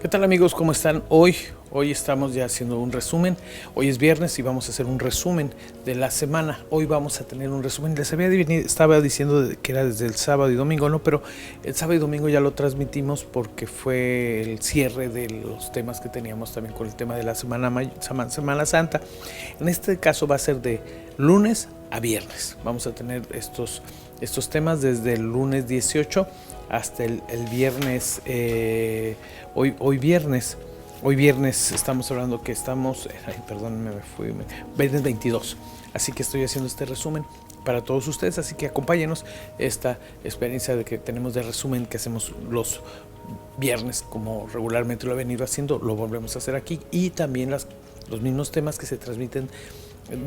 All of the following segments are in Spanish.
¿Qué tal amigos? ¿Cómo están hoy? Hoy estamos ya haciendo un resumen. Hoy es viernes y vamos a hacer un resumen de la semana. Hoy vamos a tener un resumen. Estaba diciendo que era desde el sábado y domingo, ¿no? Pero el sábado y domingo ya lo transmitimos porque fue el cierre de los temas que teníamos también con el tema de la Semana Santa. En este caso va a ser de lunes a viernes. Vamos a tener estos temas desde el lunes 18 hasta el viernes, hoy viernes estamos hablando que estamos, viernes 22, así que estoy haciendo este resumen para todos ustedes, así que acompáñenos esta experiencia de que tenemos de resumen que hacemos los viernes como regularmente lo he venido haciendo, lo volvemos a hacer aquí y también los mismos temas que se transmiten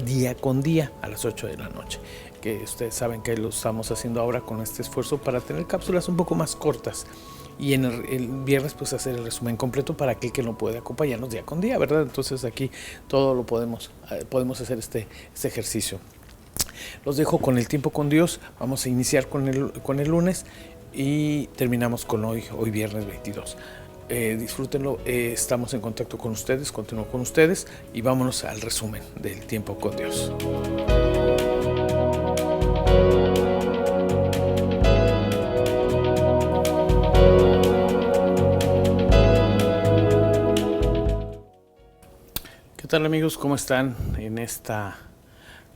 día con día a las 8 de la noche, que ustedes saben que lo estamos haciendo ahora con este esfuerzo para tener cápsulas un poco más cortas y en el viernes pues hacer el resumen completo para aquel que no puede acompañarnos día con día, ¿verdad? Entonces aquí todo lo podemos hacer este ejercicio. Los dejo con el tiempo con Dios. Vamos a iniciar con el lunes y terminamos con hoy viernes 22. Disfrútenlo, estamos en contacto con ustedes, continúo con ustedes y vámonos al resumen del tiempo con Dios. ¿Qué tal amigos? ¿Cómo están en esta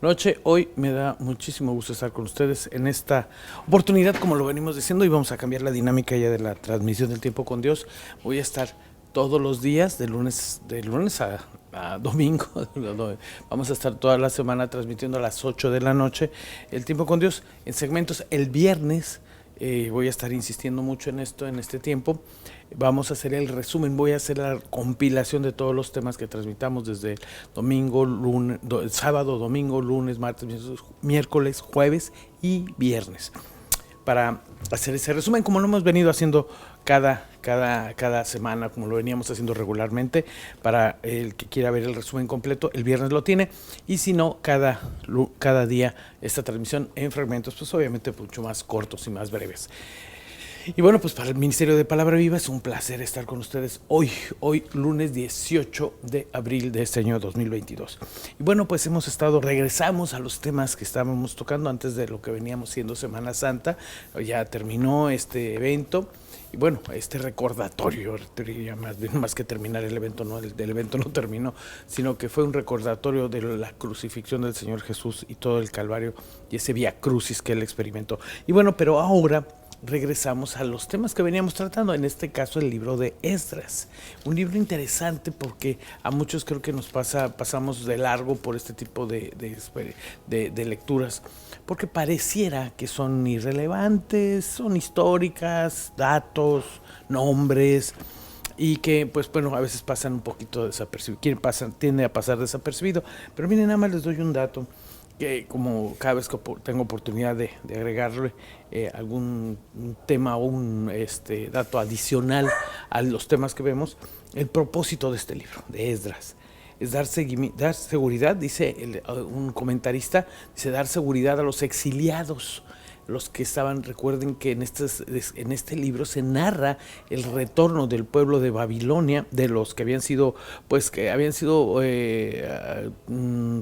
noche? Hoy me da muchísimo gusto estar con ustedes en esta oportunidad, como lo venimos diciendo, y vamos a cambiar la dinámica ya de la transmisión del tiempo con Dios. Voy a estar todos los días, de lunes a domingo. Vamos a estar toda la semana transmitiendo a las 8 de la noche el tiempo con Dios en segmentos. El viernes voy a estar insistiendo mucho en este tiempo. Vamos a hacer el resumen, voy a hacer la compilación de todos los temas que transmitamos desde sábado, domingo, lunes, martes, miércoles, jueves y viernes. Para hacer ese resumen, como lo hemos venido haciendo cada semana, como lo veníamos haciendo regularmente. Para el que quiera ver el resumen completo, el viernes lo tiene, y si no, cada día esta transmisión en fragmentos, pues obviamente mucho más cortos y más breves. Y bueno, pues para el Ministerio de Palabra Viva es un placer estar con ustedes hoy lunes 18 de abril de este año 2022. Y bueno, pues regresamos a los temas que estábamos tocando antes de lo que veníamos siendo Semana Santa. Ya terminó este evento. Y bueno, este recordatorio, más que terminar el evento, no, el evento no terminó, sino que fue un recordatorio de la crucifixión del Señor Jesús y todo el Calvario y ese vía crucis que él experimentó. Y bueno, pero ahora regresamos a los temas que veníamos tratando, en este caso el libro de Esdras, un libro interesante porque a muchos creo que nos pasamos de largo por este tipo de lecturas, porque pareciera que son irrelevantes, son históricas, datos, nombres, y que pues bueno, a veces pasan un poquito desapercibidos, tiende a pasar desapercibido, pero miren, nada más les doy un dato que como cada vez que tengo oportunidad de agregarle algún tema o un dato adicional a los temas que vemos, el propósito de este libro, de Esdras, es dar seguridad, dice un comentarista, dice dar seguridad a los exiliados, los que estaban. Recuerden que en este libro se narra el retorno del pueblo de Babilonia, de los que habían sido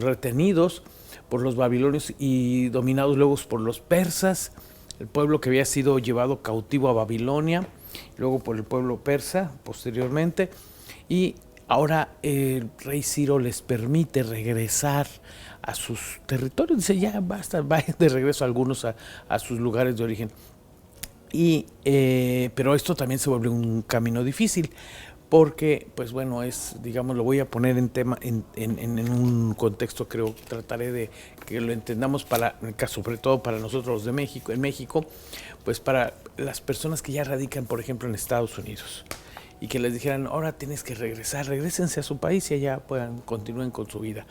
retenidos por los babilonios y dominados luego por los persas, el pueblo que había sido llevado cautivo a Babilonia, luego por el pueblo persa posteriormente, y ahora el rey Ciro les permite regresar a sus territorios. Dice, ya basta, vayan de regreso algunos a sus lugares de origen. Pero esto también se vuelve un camino difícil, porque, pues bueno, lo voy a poner en un contexto, creo, trataré de que lo entendamos sobre todo para nosotros en México, pues para las personas que ya radican, por ejemplo, en Estados Unidos, y que les dijeran, ahora tienes que regrésense a su país y allá continúen con su vida.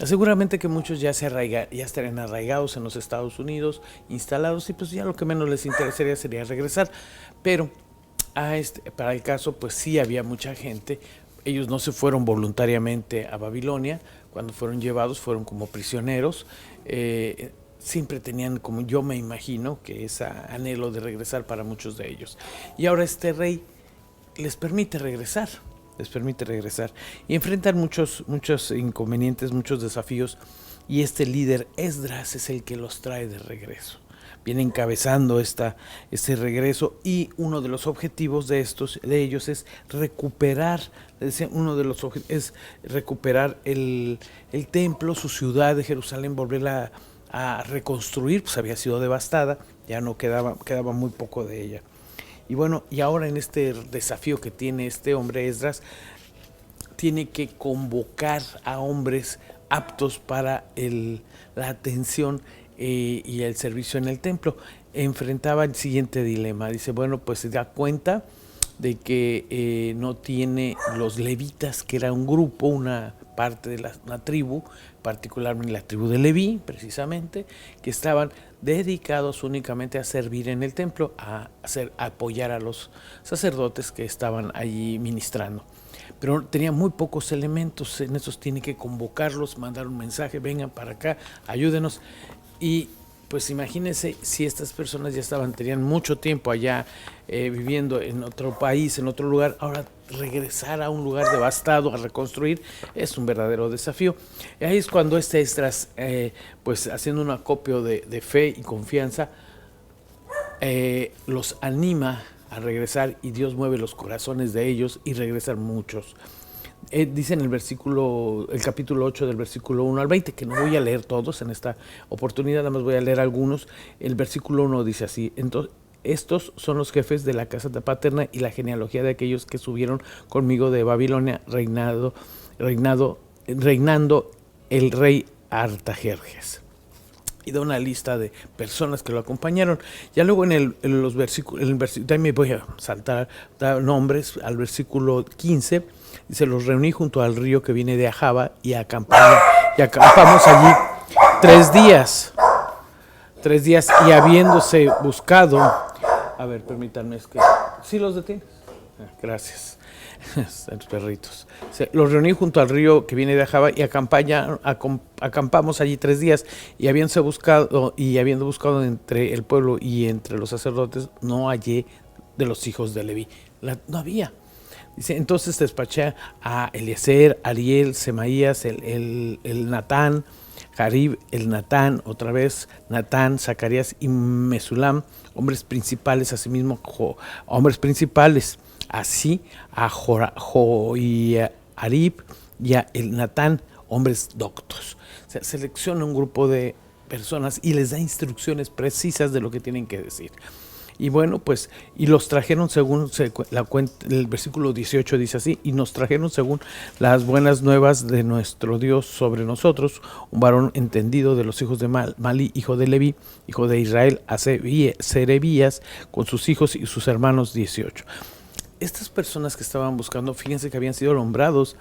Seguramente que muchos ya estarían arraigados en los Estados Unidos, instalados, y pues ya lo que menos les interesaría sería regresar, pero para el caso, pues sí había mucha gente. Ellos no se fueron voluntariamente a Babilonia. Cuando fueron llevados, fueron como prisioneros. Siempre tenían, como yo me imagino, que ese anhelo de regresar para muchos de ellos. Y ahora este rey les permite regresar. Y enfrentan muchos inconvenientes, muchos desafíos, y este líder Esdras es el que los trae de regreso. Viene encabezando este regreso, y uno de los objetivos de ellos es recuperar, uno de los es recuperar el templo, su ciudad de Jerusalén, volverla a reconstruir, pues había sido devastada, ya no quedaba muy poco de ella. Y bueno, y ahora en este desafío que tiene este hombre Esdras, tiene que convocar a hombres aptos para la atención y el servicio en el templo. Enfrentaba el siguiente dilema. Dice, bueno, pues se da cuenta de que no tiene los levitas, que era un grupo, una parte de una tribu, particularmente la tribu de Leví, precisamente, que estaban dedicados únicamente a servir en el templo, a apoyar a los sacerdotes que estaban allí ministrando. Pero tenía muy pocos elementos, en esos tiene que convocarlos, mandar un mensaje, vengan para acá, ayúdenos. Y pues imagínense si estas personas tenían mucho tiempo allá viviendo en otro país, en otro lugar, ahora regresar a un lugar devastado, a reconstruir, es un verdadero desafío. Y ahí es cuando Esdras, pues haciendo un acopio de fe y confianza, los anima a regresar, y Dios mueve los corazones de ellos y regresan muchos. Dice en el capítulo 8 del versículo 1 al 20, que no voy a leer todos en esta oportunidad, nada más voy a leer algunos. El versículo 1 dice así: entonces, estos son los jefes de la casa paterna y la genealogía de aquellos que subieron conmigo de Babilonia, reinando el rey Artajerjes. Y da una lista de personas que lo acompañaron. Ya luego en los versículos, también me voy a saltar, da nombres al versículo 15. Dice, los reuní junto al río que viene de Ahava y acampamos allí 3 días. 3 días, y habiéndose buscado, a ver, permítanme, es que, ¿sí los detienes? Gracias. Los perritos. Los reuní junto al río que viene de Ahava y acampamos allí 3 días, y habiendo buscado entre el pueblo y entre los sacerdotes, no hallé de los hijos de Leví. No había. Dice, entonces despaché a Eliezer, Ariel, Semaías, el Natán, Jarib, el Natán, otra vez Natán, Zacarías y Mesulam, hombres principales, asimismo hombres principales, así a Joiarib y a el Natán, hombres doctos. O sea, selecciona un grupo de personas y les da instrucciones precisas de lo que tienen que decir. Y bueno, pues, y los trajeron según el versículo 18 dice así: y nos trajeron según las buenas nuevas de nuestro Dios sobre nosotros, un varón entendido de los hijos de Mali, hijo de Leví, hijo de Israel, a Serebías, con sus hijos y sus hermanos 18. Estas personas que estaban buscando, fíjense que habían sido nombrados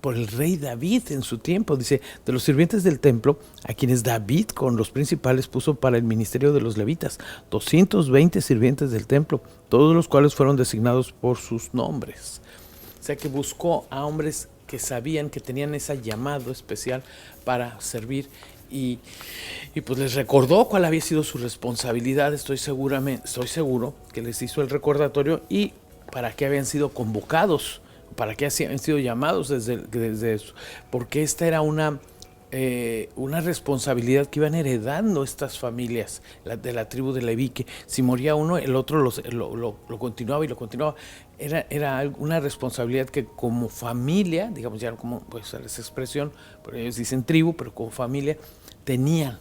por el rey David en su tiempo. Dice, de los sirvientes del templo, a quienes David con los principales puso para el ministerio de los levitas, 220 sirvientes del templo, todos los cuales fueron designados por sus nombres. O sea que buscó a hombres que sabían que tenían ese llamado especial para servir, y pues les recordó cuál había sido su responsabilidad. Estoy seguro que les hizo el recordatorio y para qué habían sido convocados, para qué habían sido llamados desde eso, porque esta era una responsabilidad que iban heredando estas familias de la tribu de Leví, que si moría uno, el otro lo continuaba y lo continuaba. Era una responsabilidad que como familia, digamos, ya como pues esa expresión, porque ellos dicen tribu, pero como familia tenían.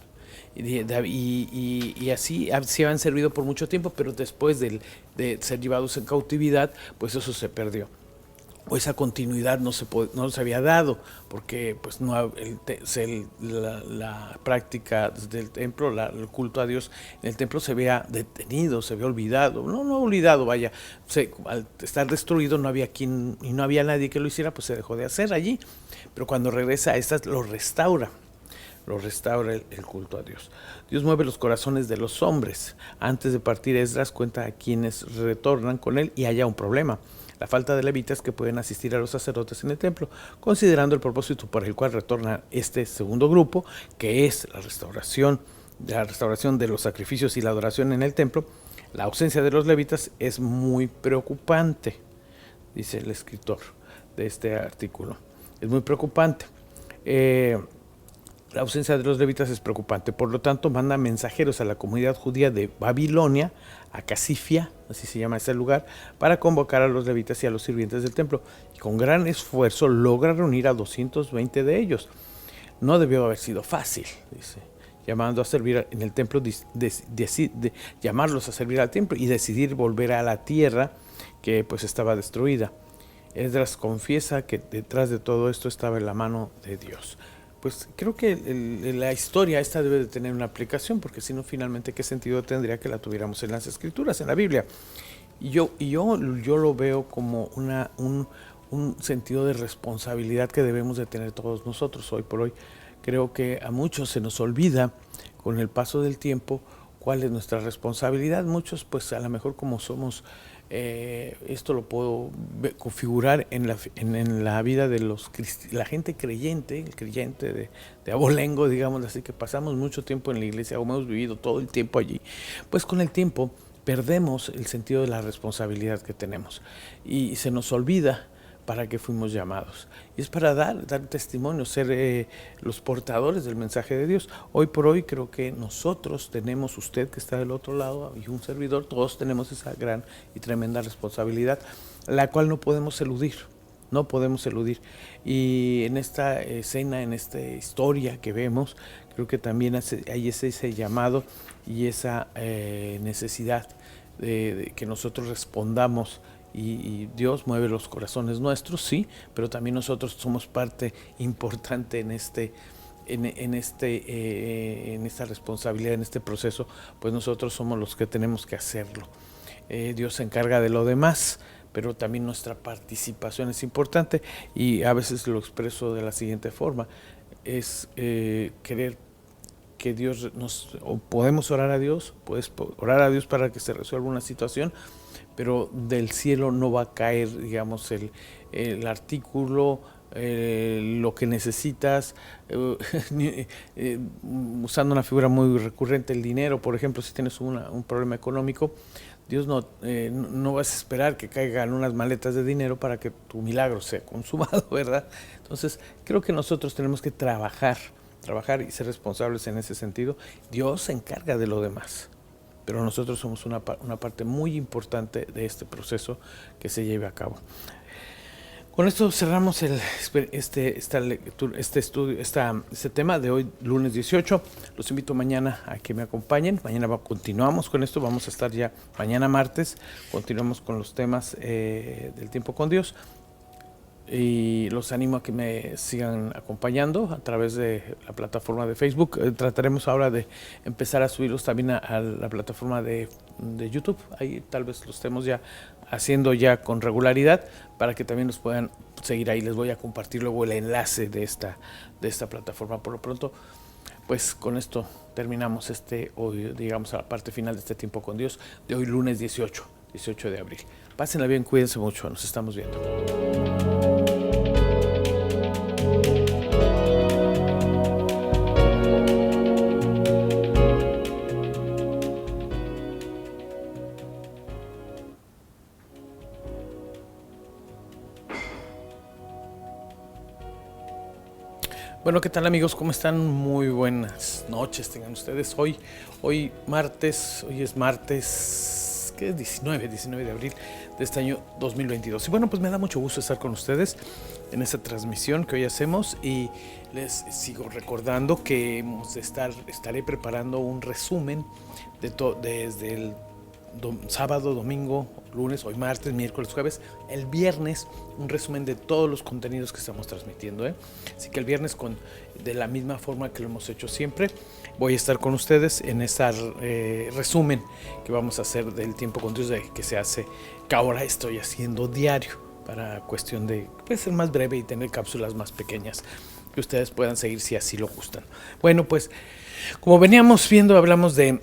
Y así habían servido por mucho tiempo, pero después de ser llevados en cautividad, pues eso se perdió. O esa continuidad no se había dado, porque pues no la práctica del templo, el culto a Dios en el templo se había detenido, se había olvidado, no olvidado, vaya, al estar destruido no había quien y no había nadie que lo hiciera, pues se dejó de hacer allí. Pero cuando regresa a estas lo restaura el culto a Dios. Dios mueve los corazones de los hombres. Antes de partir, Esdras cuenta a quienes retornan con él y haya un problema: la falta de levitas que pueden asistir a los sacerdotes en el templo, considerando el propósito por el cual retorna este segundo grupo, que es la restauración de los sacrificios y la adoración en el templo. La ausencia de los levitas es muy preocupante. dice el escritor de este artículo. Es muy preocupante. La ausencia de los levitas es preocupante, por lo tanto manda mensajeros a la comunidad judía de Babilonia, a Casifia, así se llama ese lugar, para convocar a los levitas y a los sirvientes del templo. Y con gran esfuerzo logra reunir a 220 de ellos. No debió haber sido fácil, dice, llamando a servir en el templo, llamarlos a servir al templo y decidir volver a la tierra que pues estaba destruida. Esdras confiesa que detrás de todo esto estaba en la mano de Dios. Pues creo que la historia esta debe de tener una aplicación, porque si no, finalmente, ¿qué sentido tendría que la tuviéramos en las Escrituras, en la Biblia? Y yo lo veo como un sentido de responsabilidad que debemos de tener todos nosotros hoy por hoy. Creo que a muchos se nos olvida con el paso del tiempo cuál es nuestra responsabilidad. Muchos, pues a lo mejor como somos, esto lo puedo configurar en la vida de la gente creyente, el creyente de abolengo, digamos así, que pasamos mucho tiempo en la iglesia o hemos vivido todo el tiempo allí. Pues con el tiempo perdemos el sentido de la responsabilidad que tenemos y se nos olvida para qué fuimos llamados. Y es para dar testimonio, ser los portadores del mensaje de Dios. Hoy por hoy creo que nosotros tenemos, usted que está del otro lado y un servidor, todos tenemos esa gran y tremenda responsabilidad, la cual no podemos eludir. No podemos eludir. Y en esta escena, en esta historia que vemos, creo que también hay ese llamado y esa necesidad de que nosotros respondamos. Y Dios mueve los corazones nuestros, sí, pero también nosotros somos parte importante en esta responsabilidad, en este proceso, pues nosotros somos los que tenemos que hacerlo. Dios se encarga de lo demás, pero también nuestra participación es importante, y a veces lo expreso de la siguiente forma: es querer que Dios o podemos orar a Dios, puedes orar a Dios para que se resuelva una situación, pero del cielo no va a caer, digamos, el artículo, lo que necesitas, usando una figura muy recurrente, el dinero. Por ejemplo, si tienes un problema económico, Dios no vas a esperar que caigan unas maletas de dinero para que tu milagro sea consumado, ¿verdad? Entonces, creo que nosotros tenemos que trabajar y ser responsables en ese sentido. Dios se encarga de lo demás, pero nosotros somos una parte muy importante de este proceso que se lleve a cabo. Con esto cerramos este tema de hoy, lunes 18. Los invito mañana a que me acompañen. Mañana continuamos con esto. Vamos a estar ya mañana martes. Continuamos con los temas del tiempo con Dios. Y los animo a que me sigan acompañando a través de la plataforma de Facebook. Trataremos ahora de empezar a subirlos también a la plataforma de YouTube. Ahí tal vez lo estemos ya haciendo ya con regularidad, para que también nos puedan seguir ahí. Les voy a compartir luego el enlace de esta plataforma. Por lo pronto, pues con esto terminamos hoy, digamos, a la parte final de este tiempo con Dios de hoy, lunes 18 de abril. Pásenla bien, cuídense mucho, nos estamos viendo. Bueno, ¿qué tal, amigos? ¿Cómo están? Muy buenas noches tengan ustedes. Hoy es martes, ¿qué es? 19 de abril de este año 2022. Y bueno, pues me da mucho gusto estar con ustedes en esta transmisión que hoy hacemos, y les sigo recordando que estaré preparando un resumen desde el sábado, domingo, lunes, hoy martes, miércoles, jueves, el viernes, un resumen de todos los contenidos que estamos transmitiendo, Así que el viernes, de la misma forma que lo hemos hecho siempre, voy a estar con ustedes en ese resumen que vamos a hacer del tiempo con Dios, que se hace, que ahora estoy haciendo diario, para cuestión de ser más breve y tener cápsulas más pequeñas que ustedes puedan seguir si así lo gustan. Bueno, pues como veníamos viendo, hablamos del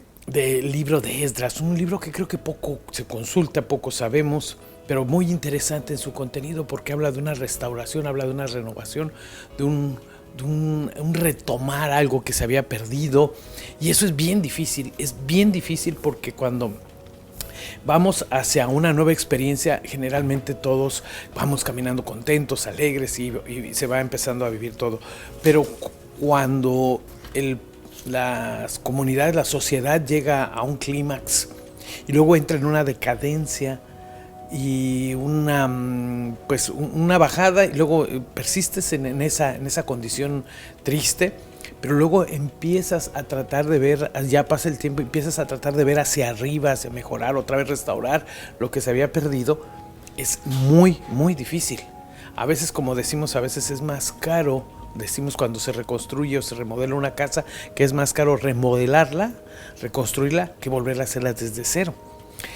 libro de Esdras, un libro que creo que poco se consulta, poco sabemos, pero muy interesante en su contenido, porque habla de una restauración, habla de una renovación, de un retomar algo que se había perdido. Y eso es bien difícil porque cuando vamos hacia una nueva experiencia. Generalmente todos vamos caminando contentos, alegres y se va empezando a vivir todo. Pero cuando las comunidades, la sociedad llega a un clímax y luego entra en una decadencia y una bajada, y luego persistes en esa condición triste, pero luego empiezas a tratar de ver, ya pasa el tiempo, empiezas a tratar de ver hacia arriba, hacia mejorar, otra vez restaurar lo que se había perdido. Es muy, muy difícil. A veces, como decimos, a veces es más caro, decimos cuando se reconstruye o se remodela una casa, que es más caro remodelarla, reconstruirla, que volver a hacerla desde cero.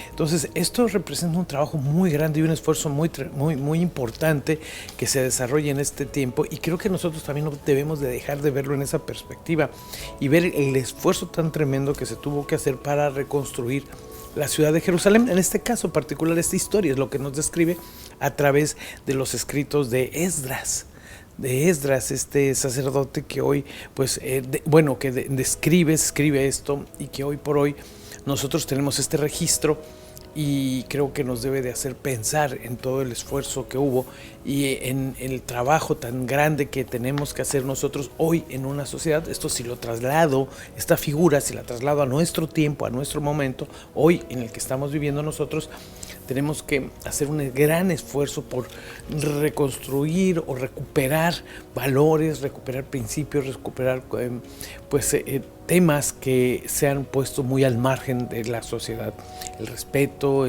Entonces, esto representa un trabajo muy grande y un esfuerzo muy importante que se desarrolla en este tiempo, y creo que nosotros también no debemos de dejar de verlo en esa perspectiva y ver el esfuerzo tan tremendo que se tuvo que hacer para reconstruir la ciudad de Jerusalén. En este caso particular, esta historia es lo que nos describe a través de los escritos de Esdras. Este sacerdote que hoy, escribe esto, y que hoy por hoy nosotros tenemos este registro, y creo que nos debe de hacer pensar en todo el esfuerzo que hubo y en el trabajo tan grande que tenemos que hacer nosotros hoy en una sociedad. Esto, si lo traslado, esta figura, si la traslado a nuestro tiempo, a nuestro momento, hoy en el que estamos viviendo nosotros, tenemos que hacer un gran esfuerzo por reconstruir o recuperar valores, recuperar principios, recuperar temas que se han puesto muy al margen de la sociedad. El respeto,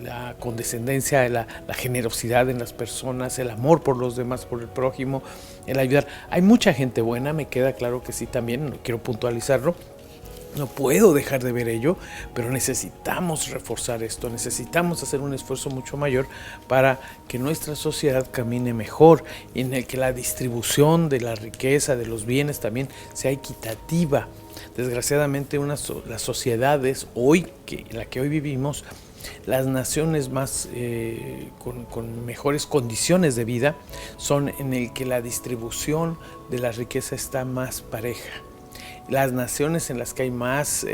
la condescendencia, la generosidad en las personas, el amor por los demás, por el prójimo, el ayudar. Hay mucha gente buena, me queda claro que sí también, no quiero puntualizarlo. No puedo dejar de ver ello, pero necesitamos reforzar esto, necesitamos hacer un esfuerzo mucho mayor para que nuestra sociedad camine mejor, en el que la distribución de la riqueza, de los bienes también sea equitativa. Desgraciadamente las sociedades hoy, en la que hoy vivimos, las naciones más con mejores condiciones de vida son en el que la distribución de la riqueza está más pareja. Las naciones en las que hay más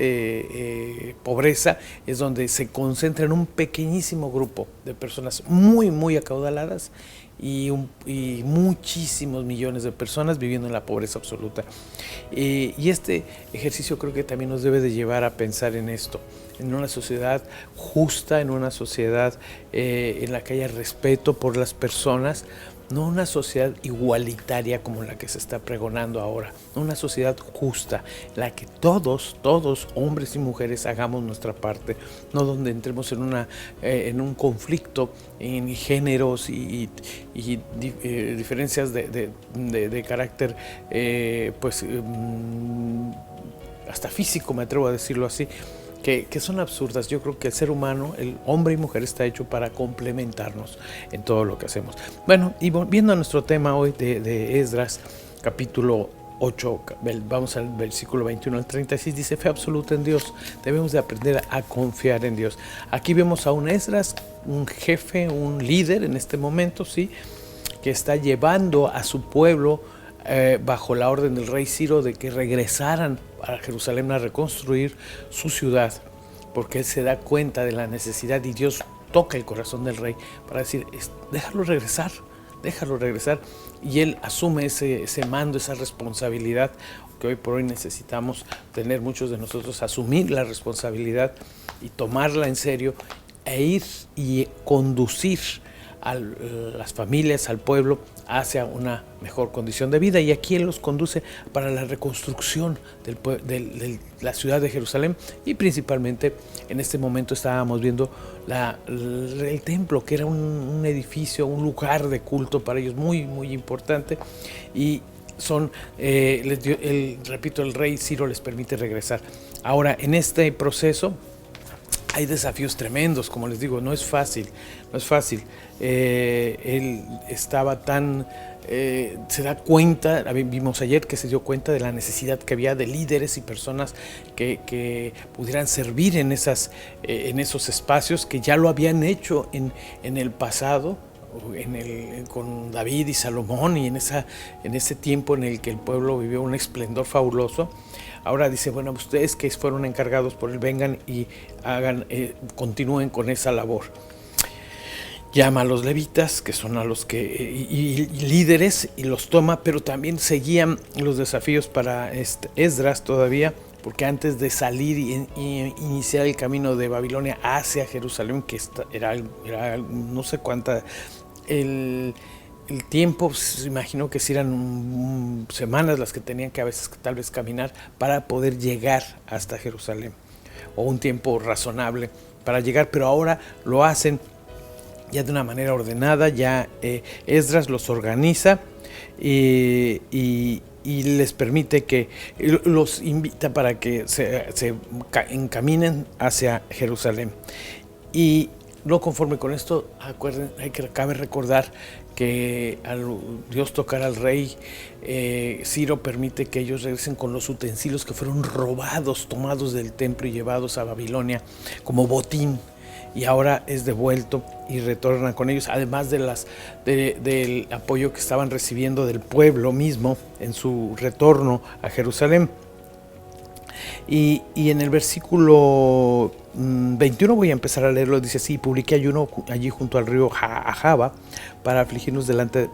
pobreza es donde se concentra en un pequeñísimo grupo de personas muy, muy acaudaladas y muchísimos millones de personas viviendo en la pobreza absoluta. Y este ejercicio creo que también nos debe de llevar a pensar en esto, en una sociedad justa, en una sociedad en la que haya respeto por las personas, no una sociedad igualitaria como la que se está pregonando ahora, una sociedad justa, la que todos, hombres y mujeres, hagamos nuestra parte, no donde entremos en un conflicto en géneros y diferencias de carácter, hasta físico, me atrevo a decirlo así, que son absurdas. Yo creo que el ser humano, el hombre y mujer, está hecho para complementarnos en todo lo que hacemos. Bueno, y volviendo a nuestro tema hoy de Esdras, capítulo 8, vamos al versículo 21 al 36, dice: fe absoluta en Dios, debemos de aprender a confiar en Dios. Aquí vemos a un Esdras, un jefe, un líder en este momento, ¿sí?, que está llevando a su pueblo bajo la orden del rey Ciro de que regresaran a Jerusalén a reconstruir su ciudad, porque él se da cuenta de la necesidad y Dios toca el corazón del rey para decir: déjalo regresar, y él asume ese mando, esa responsabilidad que hoy por hoy necesitamos tener muchos de nosotros, asumir la responsabilidad y tomarla en serio, e ir y conducir a las familias, al pueblo, hacia una mejor condición de vida. Y aquí él los conduce para la reconstrucción de la ciudad de Jerusalén, y principalmente en este momento estábamos viendo el templo, que era un edificio, un lugar de culto para ellos muy, muy importante, y repito, el rey Ciro les permite regresar. Ahora, en este proceso hay desafíos tremendos, como les digo, no es fácil. Él estaba se da cuenta, vimos ayer que se dio cuenta de la necesidad que había de líderes y personas que pudieran servir en esos espacios, que ya lo habían hecho en el pasado, con David y Salomón y en ese tiempo en el que el pueblo vivió un esplendor fabuloso. Ahora dice, bueno, ustedes que fueron encargados por él, vengan y continúen con esa labor. Llama a los levitas, que son a los que y líderes, y los toma, pero también seguían los desafíos para Esdras todavía, porque antes de salir y iniciar el camino de Babilonia hacia Jerusalén, que era no sé cuánta, el tiempo, pues, imagino que si eran semanas las que tenían que a veces tal vez caminar para poder llegar hasta Jerusalén, o un tiempo razonable para llegar, pero ahora lo hacen ya de una manera ordenada. Ya Esdras los organiza y les permite que los invita para que se encaminen hacia Jerusalén. Y no conforme con esto, cabe recordar que al Dios tocar al rey, Ciro permite que ellos regresen con los utensilios que fueron robados, tomados del templo y llevados a Babilonia como botín. Y ahora es devuelto y retornan con ellos, además del apoyo que estaban recibiendo del pueblo mismo en su retorno a Jerusalén. Y en el versículo 21 voy a empezar a leerlo. Dice así: publiqué ayuno allí junto al río Ahava para afligirnos delante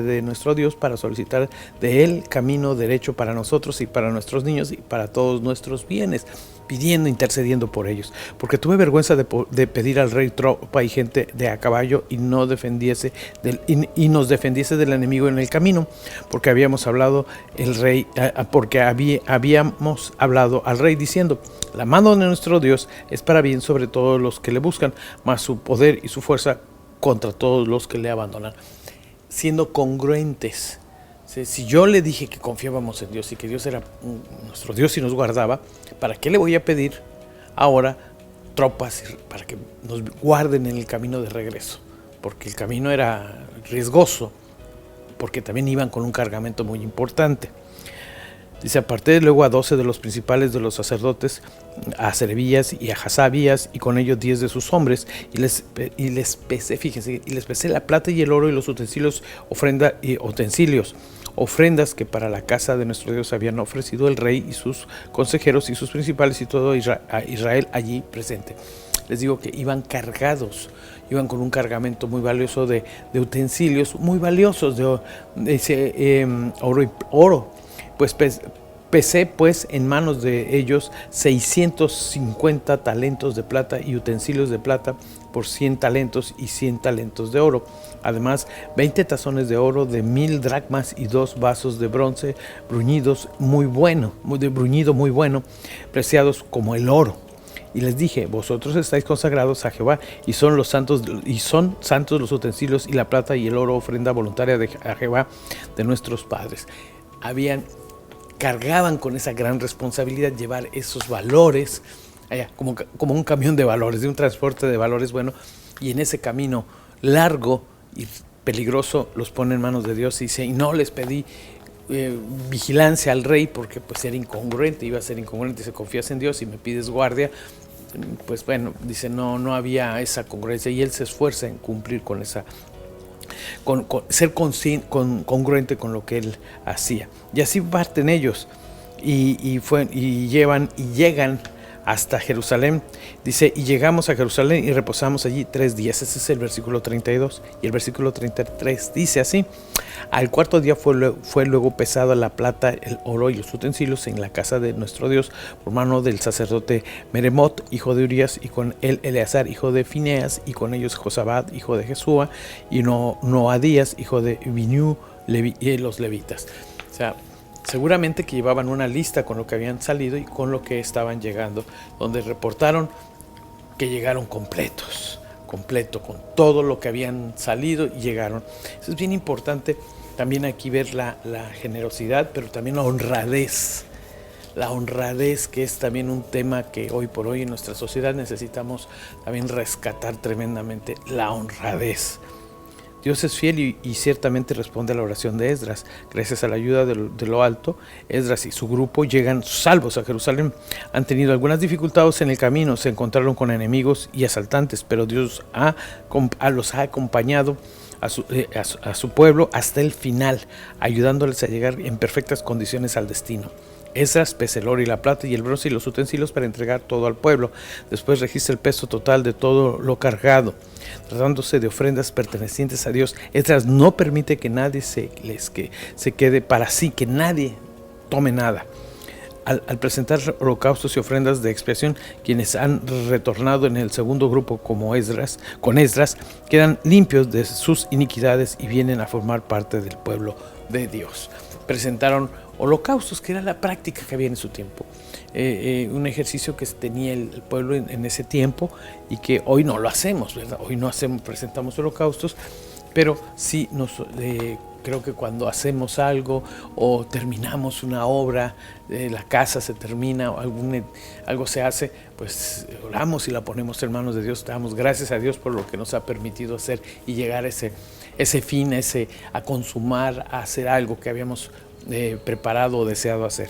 de nuestro Dios, para solicitar de él camino derecho para nosotros y para nuestros niños y para todos nuestros bienes, pidiendo, intercediendo por ellos, porque tuve vergüenza de pedir al rey tropa y gente de a caballo y nos defendiese del enemigo en el camino, porque habíamos hablado al rey diciendo: la mano de nuestro Dios es para bien sobre todos los que le buscan, mas su poder y su fuerza contra todos los que le abandonan. Siendo congruentes. Si yo le dije que confiábamos en Dios y que Dios era nuestro Dios y nos guardaba, ¿para qué le voy a pedir ahora tropas para que nos guarden en el camino de regreso? Porque el camino era riesgoso, porque también iban con un cargamento muy importante. Dice: aparté luego a 12 de los principales de los sacerdotes, a Serebías y a Hasabías, y con ellos 10 de sus hombres, y les pesé la plata y el oro y los utensilios, ofrendas que para la casa de nuestro Dios habían ofrecido el rey y sus consejeros y sus principales y todo Israel allí presente. Les digo que iban cargados, iban con un cargamento muy valioso de utensilios muy valiosos, oro. Pues pesé pues en manos de ellos 650 talentos de plata y utensilios de plata por 100 talentos y 100 talentos de oro. Además, 20 tazones de oro de 1000 dracmas y 2 vasos de bronce bruñido muy bueno, preciados como el oro. Y les dije: vosotros estáis consagrados a Jehová, y son santos los utensilios y la plata y el oro, ofrenda voluntaria a Jehová de nuestros padres. Cargaban con esa gran responsabilidad llevar esos valores, como un camión de valores, de un transporte de valores, bueno, y en ese camino largo y peligroso los pone en manos de Dios. Y dice: y no les pedí vigilancia al rey, porque pues iba a ser incongruente. Si confías en Dios y me pides guardia, pues bueno, dice, no había esa congruencia, y él se esfuerza en cumplir con esa, ser congruente con lo que él hacía. Y así parten ellos y llegan hasta Jerusalén. Dice: y llegamos a Jerusalén y reposamos allí 3 días. Ese es el versículo 32. Y el versículo 33 dice así: al cuarto día fue luego pesada la plata, el oro y los utensilios en la casa de nuestro Dios por mano del sacerdote Meremot, hijo de Urías, y con él Eleazar, hijo de Fineas, y con ellos Josabad, hijo de Jesúa, y Noadías, hijo de Binú, los levitas. O sea, seguramente que llevaban una lista con lo que habían salido y con lo que estaban llegando, donde reportaron que llegaron completo, con todo lo que habían salido y llegaron. Eso es bien importante también aquí ver la generosidad, pero también la honradez. La honradez, que es también un tema que hoy por hoy en nuestra sociedad necesitamos también rescatar tremendamente, la honradez. Dios es fiel y ciertamente responde a la oración de Esdras. Gracias a la ayuda de lo alto, Esdras y su grupo llegan salvos a Jerusalén. Han tenido algunas dificultades en el camino, se encontraron con enemigos y asaltantes, pero Dios los ha acompañado a su pueblo hasta el final, ayudándoles a llegar en perfectas condiciones al destino. Esdras pesa el oro y la plata y el bronce y los utensilios para entregar todo al pueblo. Después registra el peso total de todo lo cargado. Tratándose de ofrendas pertenecientes a Dios, Esdras no permite que nadie se quede para sí, que nadie tome nada. Al presentar holocaustos y ofrendas de expiación, quienes han retornado en el segundo grupo con Esdras, quedan limpios de sus iniquidades y vienen a formar parte del pueblo de Dios. Presentaron holocaustos, que era la práctica que había en su tiempo, un ejercicio que tenía el pueblo en ese tiempo y que hoy no lo hacemos, ¿verdad? Hoy no presentamos holocaustos, pero sí creo que cuando hacemos algo o terminamos una obra, la casa se termina o algo se hace, pues oramos y la ponemos en manos de Dios, damos gracias a Dios por lo que nos ha permitido hacer y llegar a ese fin, a consumar, a hacer algo que habíamos preparado o deseado hacer.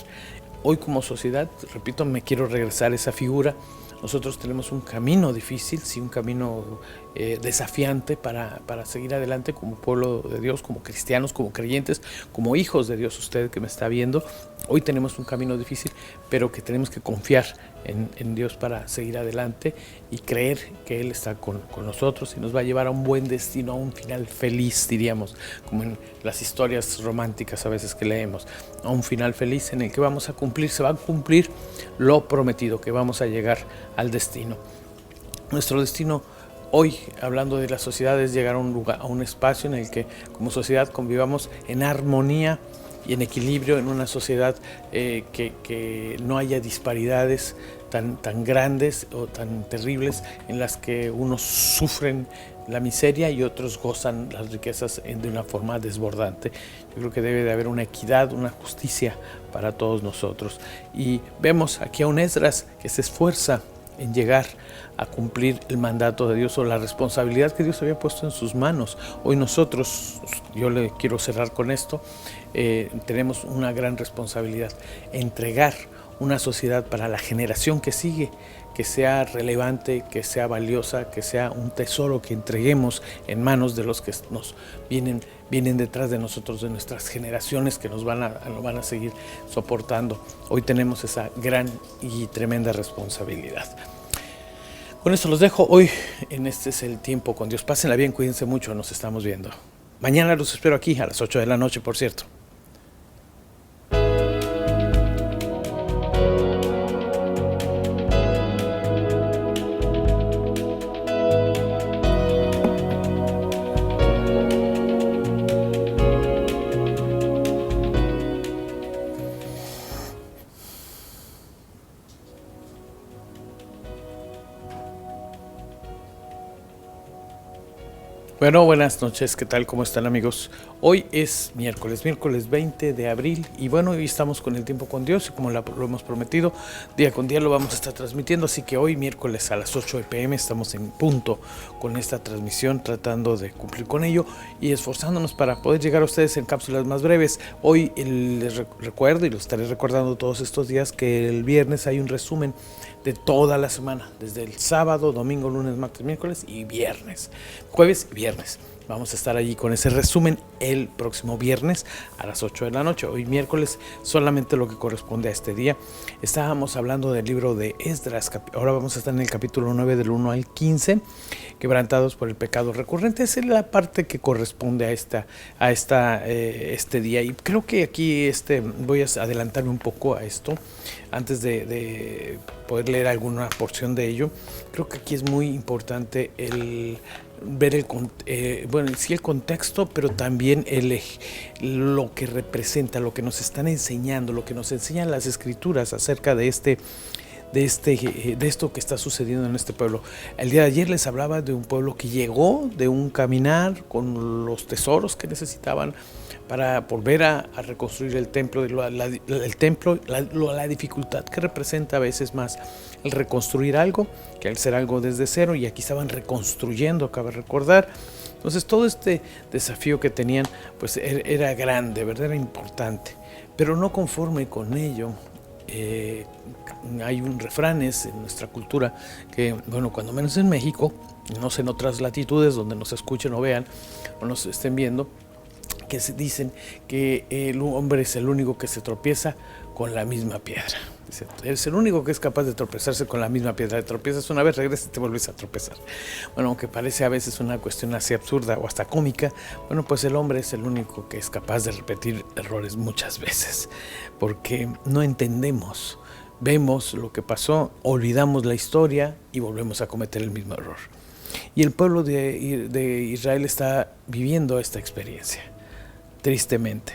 Hoy como sociedad, repito, me quiero regresar a esa figura. Nosotros tenemos un camino difícil, sí, un camino desafiante para seguir adelante como pueblo de Dios, como cristianos, como creyentes, como hijos de Dios. Usted que me está viendo, hoy tenemos un camino difícil, pero que tenemos que confiar en Dios para seguir adelante y creer que Él está con nosotros y nos va a llevar a un buen destino, a un final feliz, diríamos, como en las historias románticas a veces que leemos, a un final feliz en el que se va a cumplir lo prometido, que vamos a llegar al destino. Nuestro destino hoy, hablando de la sociedad, es llegar a un lugar, a un espacio en el que como sociedad convivamos en armonía y en equilibrio, en una sociedad que no haya disparidades tan grandes o tan terribles, en las que unos sufren la miseria y otros gozan las riquezas de una forma desbordante. Yo creo que debe de haber una equidad, una justicia para todos nosotros. Y vemos aquí a un Esdras que se esfuerza en llegar a cumplir el mandato de Dios o la responsabilidad que Dios había puesto en sus manos. Hoy nosotros, yo le quiero cerrar con esto, tenemos una gran responsabilidad: entregar una sociedad para la generación que sigue, que sea relevante, que sea valiosa, que sea un tesoro que entreguemos en manos de los que nos vienen detrás de nosotros, de nuestras generaciones que nos van a seguir soportando. Hoy tenemos esa gran y tremenda responsabilidad. Con esto los dejo. Hoy en este es el tiempo con Dios. Pásenla bien, cuídense mucho, nos estamos viendo. Mañana los espero aquí a las 8 de la noche, por cierto. Bueno, buenas noches, ¿qué tal? ¿Cómo están, amigos? Hoy es miércoles 20 de abril y bueno, hoy estamos con el tiempo con Dios y como lo hemos prometido, día con día lo vamos a estar transmitiendo, así que hoy miércoles a las 8 p.m. estamos en punto con esta transmisión, tratando de cumplir con ello y esforzándonos para poder llegar a ustedes en cápsulas más breves. Hoy les recuerdo y lo estaré recordando todos estos días que el viernes hay un resumen de toda la semana, desde el sábado, domingo, lunes, martes, miércoles y viernes, jueves y viernes. Vamos a estar allí con ese resumen el próximo viernes a las 8 de la noche. Hoy miércoles solamente lo que corresponde a este día. Estábamos hablando del libro de Esdras. Ahora vamos a estar en el capítulo 9 del 1 al 15. Quebrantados por el pecado recurrente. Esa es la parte que corresponde a este día. Y creo que aquí voy a adelantarme un poco a esto antes de poder leer alguna porción de ello. Creo que aquí es muy importante ver el contexto, pero también lo que representa, lo que nos están enseñando, lo que nos enseñan las escrituras acerca de esto que está sucediendo en este pueblo. El día de ayer les hablaba de un pueblo que llegó de un caminar con los tesoros que necesitaban para volver a reconstruir el templo, la dificultad que representa a veces más el reconstruir algo que al ser algo desde cero, y aquí estaban reconstruyendo, cabe recordar. Entonces todo este desafío que tenían pues era grande, ¿verdad? Era importante, pero no conforme con ello. Hay un refranes en nuestra cultura que, bueno, cuando menos en México, no sé en otras latitudes donde nos escuchen o vean o nos estén viendo, que se dicen que el hombre es el único que se tropieza con la misma piedra. Dice, eres el único que es capaz de tropezarse con la misma piedra. Te tropiezas una vez, regresas y te vuelves a tropezar. Bueno, aunque parece a veces una cuestión así absurda o hasta cómica, bueno, pues el hombre es el único que es capaz de repetir errores muchas veces, porque no entendemos, vemos lo que pasó, olvidamos la historia y volvemos a cometer el mismo error. Y el pueblo de Israel está viviendo esta experiencia, tristemente.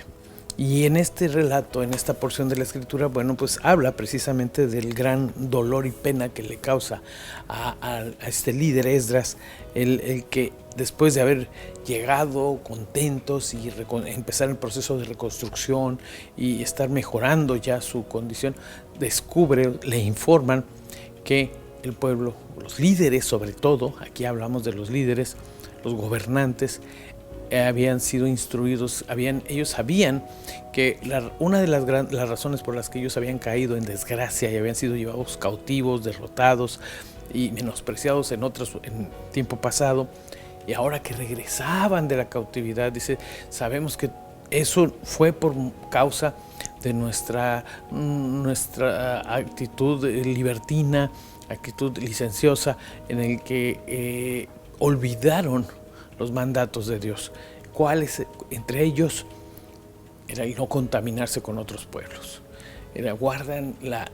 Y en este relato, en esta porción de la escritura, bueno, pues habla precisamente del gran dolor y pena que le causa a este líder Esdras, el que después de haber llegado contentos y empezar el proceso de reconstrucción y estar mejorando ya su condición, descubre, le informan que el pueblo, los líderes sobre todo, aquí hablamos de los líderes, los gobernantes, habían sido instruidos, ellos sabían que una de las razones por las que ellos habían caído en desgracia y habían sido llevados cautivos, derrotados y menospreciados en tiempo pasado, y ahora que regresaban de la cautividad, dice, sabemos que eso fue por causa de nuestra actitud libertina, actitud licenciosa, en el que olvidaron los mandatos de Dios. ¿Cuáles? Entre ellos era el no contaminarse con otros pueblos. Guardan la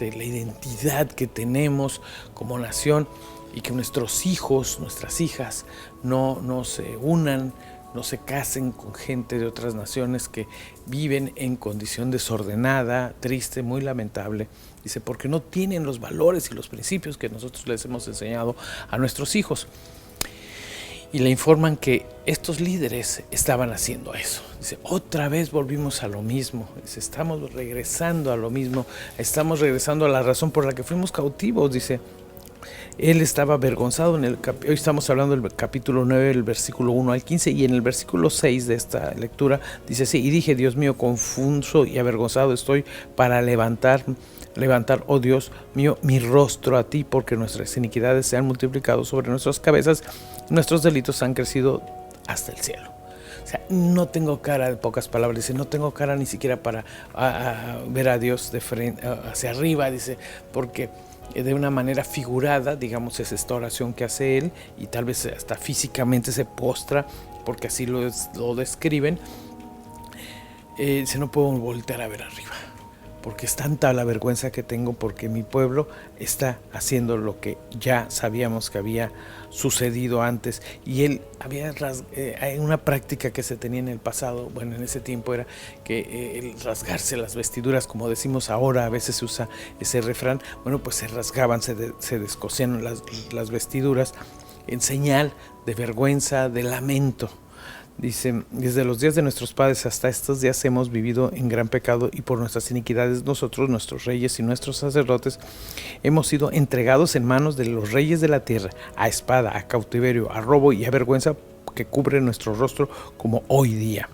identidad que tenemos como nación, y que nuestros hijos, nuestras hijas no se unan, no se casen con gente de otras naciones que viven en condición desordenada, triste, muy lamentable. Dice, porque no tienen los valores y los principios que nosotros les hemos enseñado a nuestros hijos. Y le informan que estos líderes estaban haciendo eso. Dice, otra vez volvimos a lo mismo. Dice, estamos regresando a lo mismo. Estamos regresando a la razón por la que fuimos cautivos. Dice, él estaba avergonzado. Hoy estamos hablando del capítulo 9, el versículo 1 al 15. Y en el versículo 6 de esta lectura dice así, y dije, Dios mío, confuso y avergonzado estoy para levantar, oh Dios mío, mi rostro a ti, porque nuestras iniquidades se han multiplicado sobre nuestras cabezas, nuestros delitos han crecido hasta el cielo. O sea, no tengo cara, en pocas palabras, dice, no tengo cara ni siquiera para ver a Dios de frente, hacia arriba, dice, porque de una manera figurada, digamos, es esta oración que hace él, y tal vez hasta físicamente se postra, porque así lo describen. Dice, no puedo voltear a ver arriba, porque es tanta la vergüenza que tengo, porque mi pueblo está haciendo lo que ya sabíamos que había sucedido antes. Y él hay una práctica que se tenía en el pasado, bueno, en ese tiempo era que el rasgarse las vestiduras, como decimos ahora, a veces se usa ese refrán, bueno, pues se rasgaban, se descosían las vestiduras en señal de vergüenza, de lamento. Dice, desde los días de nuestros padres hasta estos días hemos vivido en gran pecado, y por nuestras iniquidades nosotros, nuestros reyes y nuestros sacerdotes, hemos sido entregados en manos de los reyes de la tierra, a espada, a cautiverio, a robo y a vergüenza que cubre nuestro rostro como hoy día.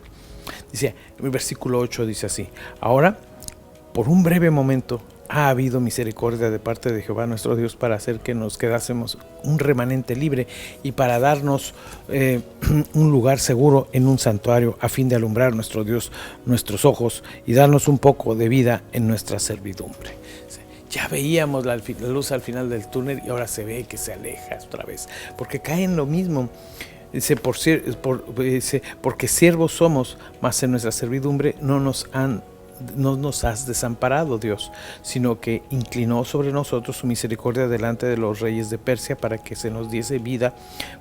Dice, el versículo 8 dice así, ahora, por un breve momento, ha habido misericordia de parte de Jehová nuestro Dios para hacer que nos quedásemos un remanente libre y para darnos un lugar seguro en un santuario, a fin de alumbrar nuestro Dios nuestros ojos y darnos un poco de vida en nuestra servidumbre. Ya veíamos la luz al final del túnel, y ahora se ve que se aleja otra vez, porque cae en lo mismo. Dice, porque siervos somos, mas en nuestra servidumbre no nos has desamparado, Dios, sino que inclinó sobre nosotros su misericordia delante de los reyes de Persia, para que se nos diese vida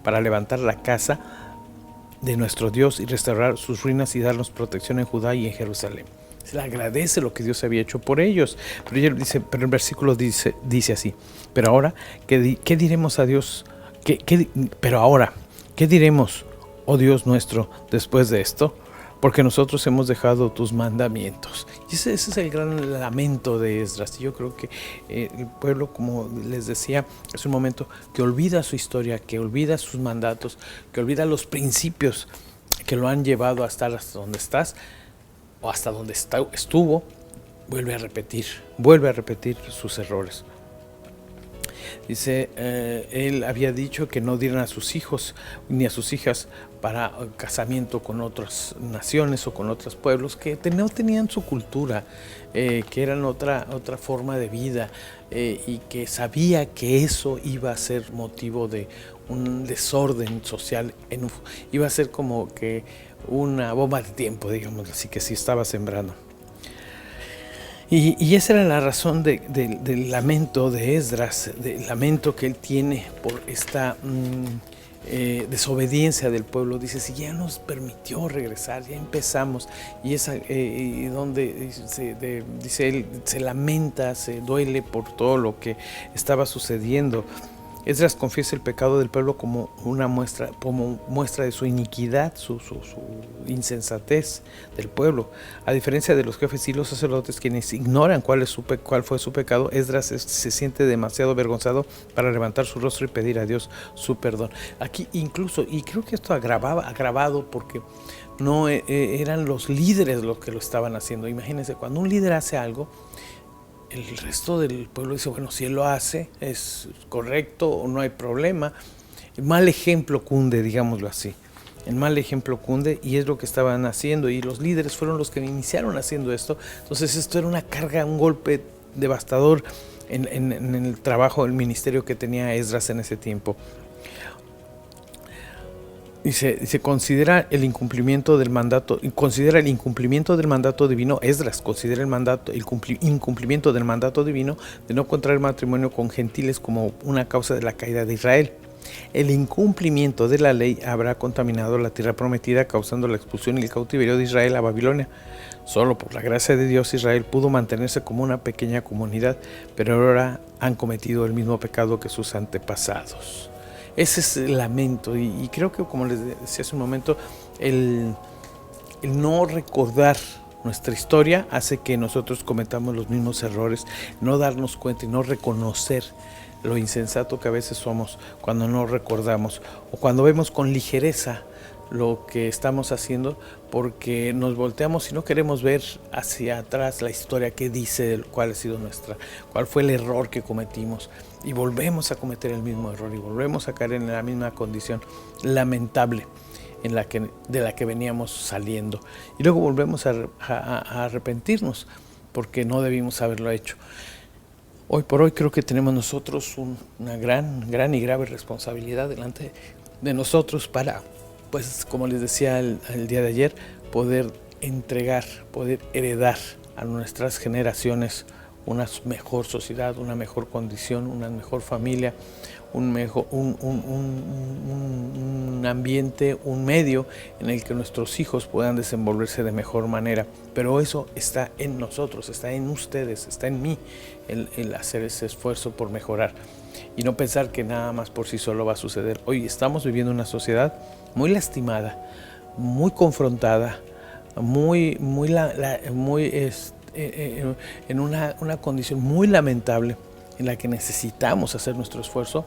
para levantar la casa de nuestro Dios y restaurar sus ruinas y darnos protección en Judá y en Jerusalén. Se le agradece lo que Dios había hecho por ellos, pero el versículo dice así, pero ahora, ¿qué diremos a Dios? Pero ahora, ¿qué diremos, oh Dios nuestro, después de esto? porque nosotros hemos dejado tus mandamientos. Y ese es el gran lamento de Esdras. Yo creo que el pueblo, como les decía, es un momento que olvida su historia, que olvida sus mandatos, que olvida los principios que lo han llevado a estar hasta donde estás o hasta donde estuvo. Vuelve a repetir sus errores. Dice, él había dicho que no dieran a sus hijos ni a sus hijas para casamiento con otras naciones o con otros pueblos que no tenían su cultura, que eran otra forma de vida, y que sabía que eso iba a ser motivo de un desorden social, iba a ser como que una bomba de tiempo, digamos así, que sí estaba sembrando. Y esa era la razón del lamento de Esdras, del lamento que él tiene por esta desobediencia del pueblo. Dice, si ya nos permitió regresar, ya empezamos, y donde dice él, se lamenta, se duele por todo lo que estaba sucediendo. Esdras confiesa el pecado del pueblo como muestra de su iniquidad, su insensatez del pueblo. A diferencia de los jefes y los sacerdotes, quienes ignoran cuál fue su pecado, Esdras se siente demasiado avergonzado para levantar su rostro y pedir a Dios su perdón. Aquí incluso, y creo que esto agravado porque no eran los líderes los que lo estaban haciendo. Imagínense, cuando un líder hace algo, el resto del pueblo dice, bueno, si él lo hace, es correcto o no hay problema. El mal ejemplo cunde, digámoslo así. El mal ejemplo cunde, y es lo que estaban haciendo, y los líderes fueron los que iniciaron haciendo esto. Entonces esto era una carga, un golpe devastador en el trabajo, el ministerio que tenía Esdras en ese tiempo. Dice, considera el incumplimiento del mandato divino. Esdras considera el incumplimiento del mandato divino de no contraer matrimonio con gentiles como una causa de la caída de Israel. El incumplimiento de la ley habrá contaminado la tierra prometida, causando la expulsión y el cautiverio de Israel a Babilonia. Solo por la gracia de Dios Israel pudo mantenerse como una pequeña comunidad, pero ahora han cometido el mismo pecado que sus antepasados. Ese es el lamento, y creo que, como les decía hace un momento, el no recordar nuestra historia hace que nosotros cometamos los mismos errores, no darnos cuenta y no reconocer lo insensato que a veces somos cuando no recordamos o cuando vemos con ligereza lo que estamos haciendo, porque nos volteamos y no queremos ver hacia atrás la historia que dice cuál fue el error que cometimos, y volvemos a cometer el mismo error y volvemos a caer en la misma condición lamentable de la que veníamos saliendo, y luego volvemos a arrepentirnos porque no debimos haberlo hecho. Hoy por hoy creo que tenemos nosotros una gran y grave responsabilidad delante de nosotros para, pues como les decía el día de ayer, poder heredar a nuestras generaciones una mejor sociedad, una mejor condición, una mejor familia, un ambiente, un medio en el que nuestros hijos puedan desenvolverse de mejor manera. Pero eso está en nosotros, está en ustedes, está en mí, el hacer ese esfuerzo por mejorar y no pensar que nada más por sí solo va a suceder. Hoy estamos viviendo una sociedad muy lastimada, muy confrontada, en una condición muy lamentable, en la que necesitamos hacer nuestro esfuerzo,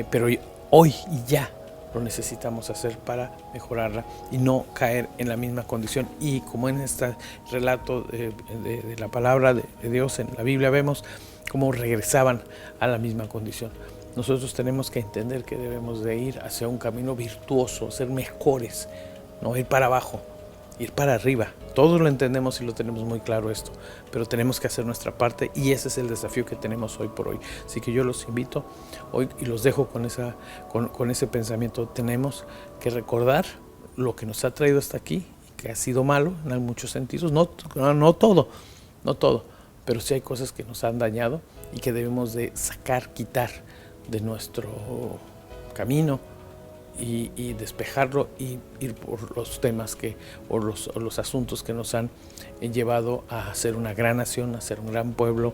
pero hoy y ya lo necesitamos hacer para mejorarla y no caer en la misma condición. Y como en este relato de la palabra de Dios en la Biblia vemos cómo regresaban a la misma condición. Nosotros tenemos que entender que debemos de ir hacia un camino virtuoso, ser mejores, no ir para abajo, ir para arriba. Todos lo entendemos y lo tenemos muy claro esto, pero tenemos que hacer nuestra parte, y ese es el desafío que tenemos hoy por hoy. Así que yo los invito hoy y los dejo con ese pensamiento. Tenemos que recordar lo que nos ha traído hasta aquí, que ha sido malo en muchos sentidos, no todo, pero sí hay cosas que nos han dañado y que debemos de quitar de nuestro camino, y despejarlo y ir por los temas o los asuntos que nos han llevado a ser una gran nación, a ser un gran pueblo.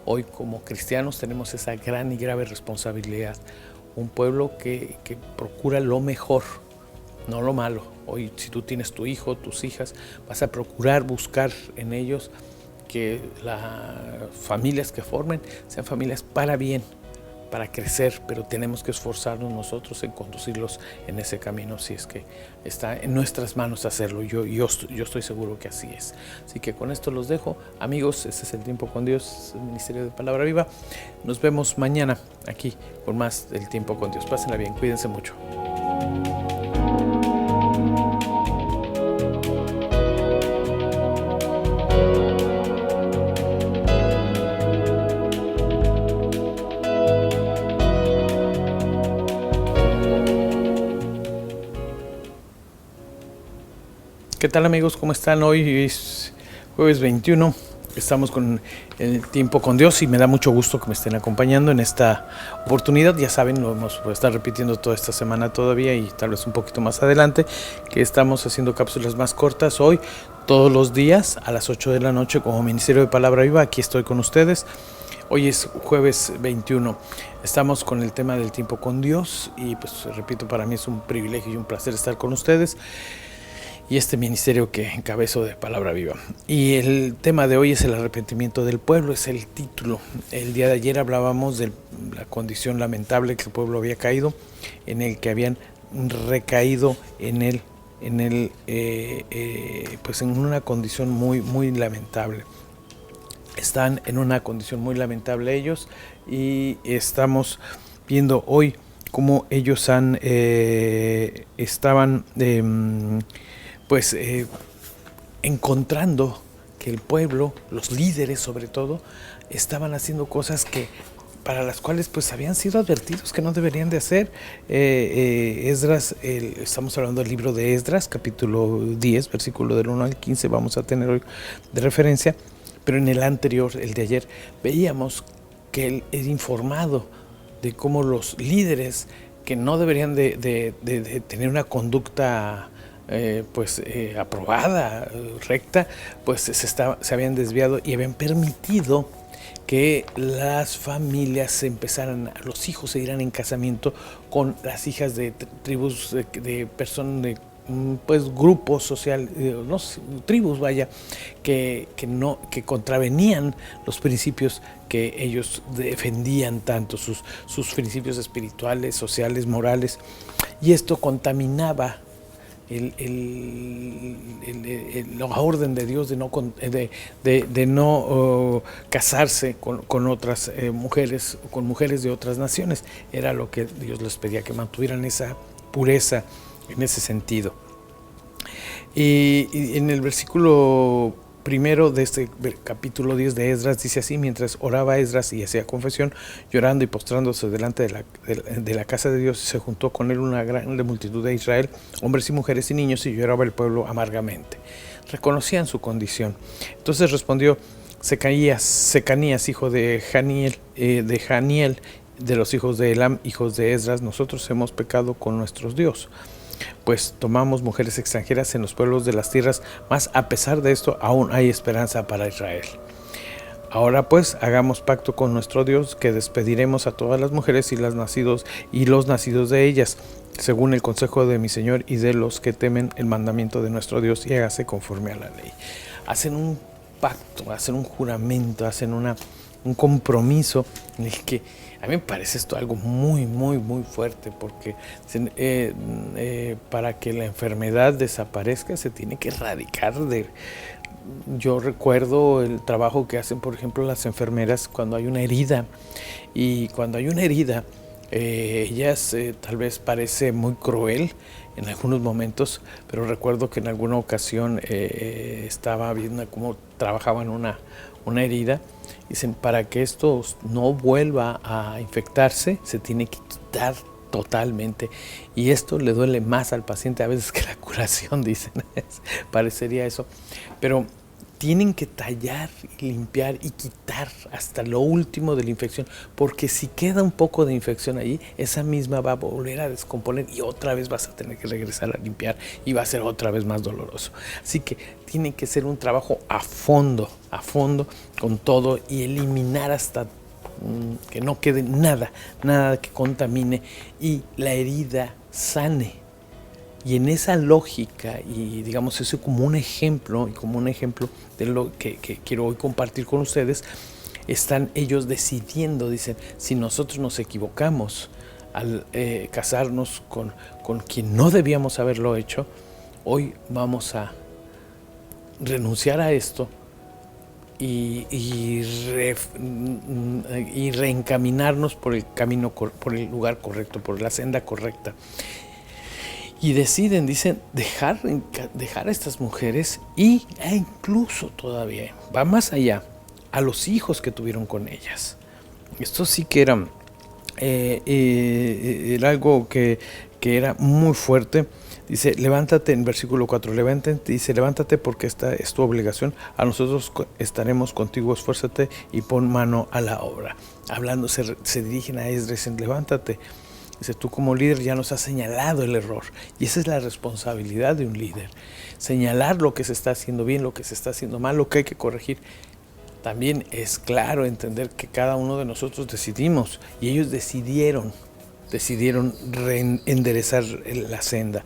Hoy como cristianos tenemos esa gran y grave responsabilidad, un pueblo que procura lo mejor, no lo malo, Hoy, si tú tienes tu hijo, tus hijas, vas a procurar buscar en ellos que las familias que formen sean familias para bien, para crecer, pero tenemos que esforzarnos nosotros en conducirlos en ese camino, si es que está en nuestras manos hacerlo. Yo estoy seguro que así es. Así que con esto los dejo. Amigos, este es el Tiempo con Dios, el Ministerio de Palabra Viva. Nos vemos mañana aquí con más del Tiempo con Dios. Pásenla bien, cuídense mucho. ¿Qué tal, amigos? ¿Cómo están? Hoy es jueves 21. Estamos con el Tiempo con Dios y me da mucho gusto que me estén acompañando en esta oportunidad. Ya saben, lo vamos a estar repitiendo toda esta semana todavía y tal vez un poquito más adelante, que estamos haciendo cápsulas más cortas hoy, todos los días a las 8 de la noche como Ministerio de Palabra Viva. Aquí estoy con ustedes. Hoy es jueves 21. Estamos con el tema del tiempo con Dios y pues repito, para mí es un privilegio y un placer estar con ustedes y este ministerio que encabezo de Palabra Viva. Y el tema de hoy es el arrepentimiento del pueblo, es el título. El día de ayer hablábamos de la condición lamentable que el pueblo había caído, en el que habían recaído pues en una condición muy lamentable. Están en una condición muy lamentable ellos y estamos viendo hoy cómo ellos estaban encontrando que el pueblo, los líderes sobre todo, estaban haciendo cosas que para las cuales pues habían sido advertidos que no deberían de hacer. Esdras, estamos hablando del libro de Esdras, capítulo 10, versículo del 1 al 15, vamos a tener hoy de referencia, pero en el anterior, el de ayer, veíamos que él es informado de cómo los líderes que no deberían de tener una conducta aprobada, recta, pues se habían desviado y habían permitido que las familias los hijos se dieran en casamiento con las hijas de tribus de personas de grupos sociales, tribus, vaya, que contravenían los principios que ellos defendían tanto, sus principios espirituales, sociales, morales, y esto contaminaba la orden de Dios de no casarse con otras mujeres, con mujeres de otras naciones. Era lo que Dios les pedía, que mantuvieran esa pureza en ese sentido. Y en el versículo primero de este capítulo 10 de Esdras dice así: mientras oraba Esdras y hacía confesión, llorando y postrándose delante de la casa de Dios, se juntó con él una grande multitud de Israel, hombres y mujeres y niños, y lloraba el pueblo amargamente. Reconocían su condición. Entonces respondió Secanías, hijo de Janiel, de los hijos de Elam, hijos de Esdras: nosotros hemos pecado con nuestros Dios, pues tomamos mujeres extranjeras en los pueblos de las tierras, mas a pesar de esto aún hay esperanza para Israel. Ahora pues hagamos pacto con nuestro Dios, que despediremos a todas las mujeres y los nacidos de ellas, según el consejo de mi Señor y de los que temen el mandamiento de nuestro Dios, y hágase conforme a la ley. Hacen un pacto, hacen un juramento, hacen un compromiso en el que a mí me parece esto algo muy fuerte, porque para que la enfermedad desaparezca se tiene que erradicar. Yo recuerdo el trabajo que hacen, por ejemplo, las enfermeras cuando hay una herida, y cuando hay una herida, ellas tal vez parece muy cruel en algunos momentos, pero recuerdo que en alguna ocasión estaba viendo cómo trabajaban una herida. Dicen, para que esto no vuelva a infectarse, se tiene que quitar totalmente, y esto le duele más al paciente a veces que la curación, dicen. Parecería eso, pero tienen que tallar, limpiar y quitar hasta lo último de la infección, porque si queda un poco de infección allí, esa misma va a volver a descomponer y otra vez vas a tener que regresar a limpiar y va a ser otra vez más doloroso. Así que tiene que ser un trabajo a fondo con todo, y eliminar hasta que no quede nada que contamine y la herida sane. Y en esa lógica, y digamos eso como un ejemplo, de lo que quiero hoy compartir con ustedes, están ellos decidiendo, dicen, si nosotros nos equivocamos al casarnos con quien no debíamos haberlo hecho, hoy vamos a renunciar a esto y reencaminarnos por el camino, por el lugar correcto, por la senda correcta. Y deciden, dicen, dejar a estas mujeres e incluso todavía, va más allá, a los hijos que tuvieron con ellas. Esto sí que era algo que era muy fuerte. Dice, levántate, en versículo 4, levántate porque esta es tu obligación, a nosotros estaremos contigo, esfuérzate y pon mano a la obra. Hablando, se dirigen a Esdras, dicen, levántate. Dice, tú como líder ya nos has señalado el error, y esa es la responsabilidad de un líder, señalar lo que se está haciendo bien, lo que se está haciendo mal, lo que hay que corregir. También es claro entender que cada uno de nosotros decidimos, y ellos decidieron enderezar la senda.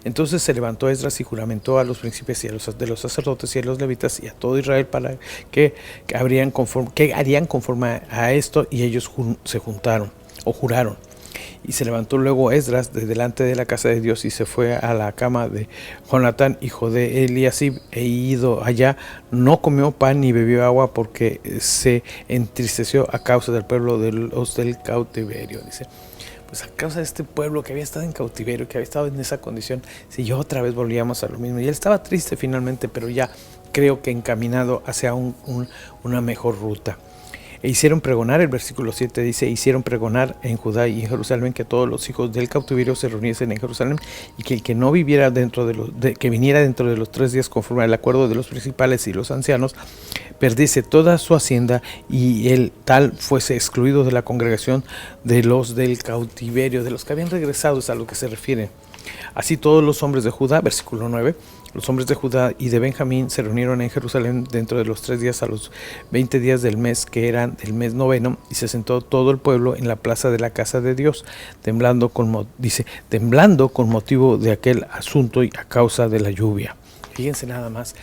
Entonces se levantó Esdras y juramentó a los príncipes y de los sacerdotes y a los levitas y a todo Israel para que harían conforme a esto, y ellos se juntaron o juraron. Y se levantó luego Esdras de delante de la casa de Dios y se fue a la cama de Jonatán, hijo de Eliasib, e ido allá, no comió pan ni bebió agua porque se entristeció a causa del pueblo del cautiverio. Dice, pues a causa de este pueblo que había estado en cautiverio, que había estado en esa condición, si yo otra vez volvíamos a lo mismo. Y él estaba triste finalmente, pero ya creo que encaminado hacia una mejor ruta. E hicieron pregonar, el versículo 7 dice, hicieron pregonar en Judá y en Jerusalén que todos los hijos del cautiverio se reuniesen en Jerusalén, y que el que no viviera que viniera dentro de los 3 días conforme al acuerdo de los principales y los ancianos, perdiese toda su hacienda, y el tal fuese excluido de la congregación de los del cautiverio, de los que habían regresado, es a lo que se refiere. Así todos los hombres de Judá, versículo 9, los hombres de Judá y de Benjamín se reunieron en Jerusalén dentro de los 3 días a los 20 días del mes, que eran del mes noveno, y se sentó todo el pueblo en la plaza de la casa de Dios, temblando con motivo de aquel asunto y a causa de la lluvia. Fíjense nada más,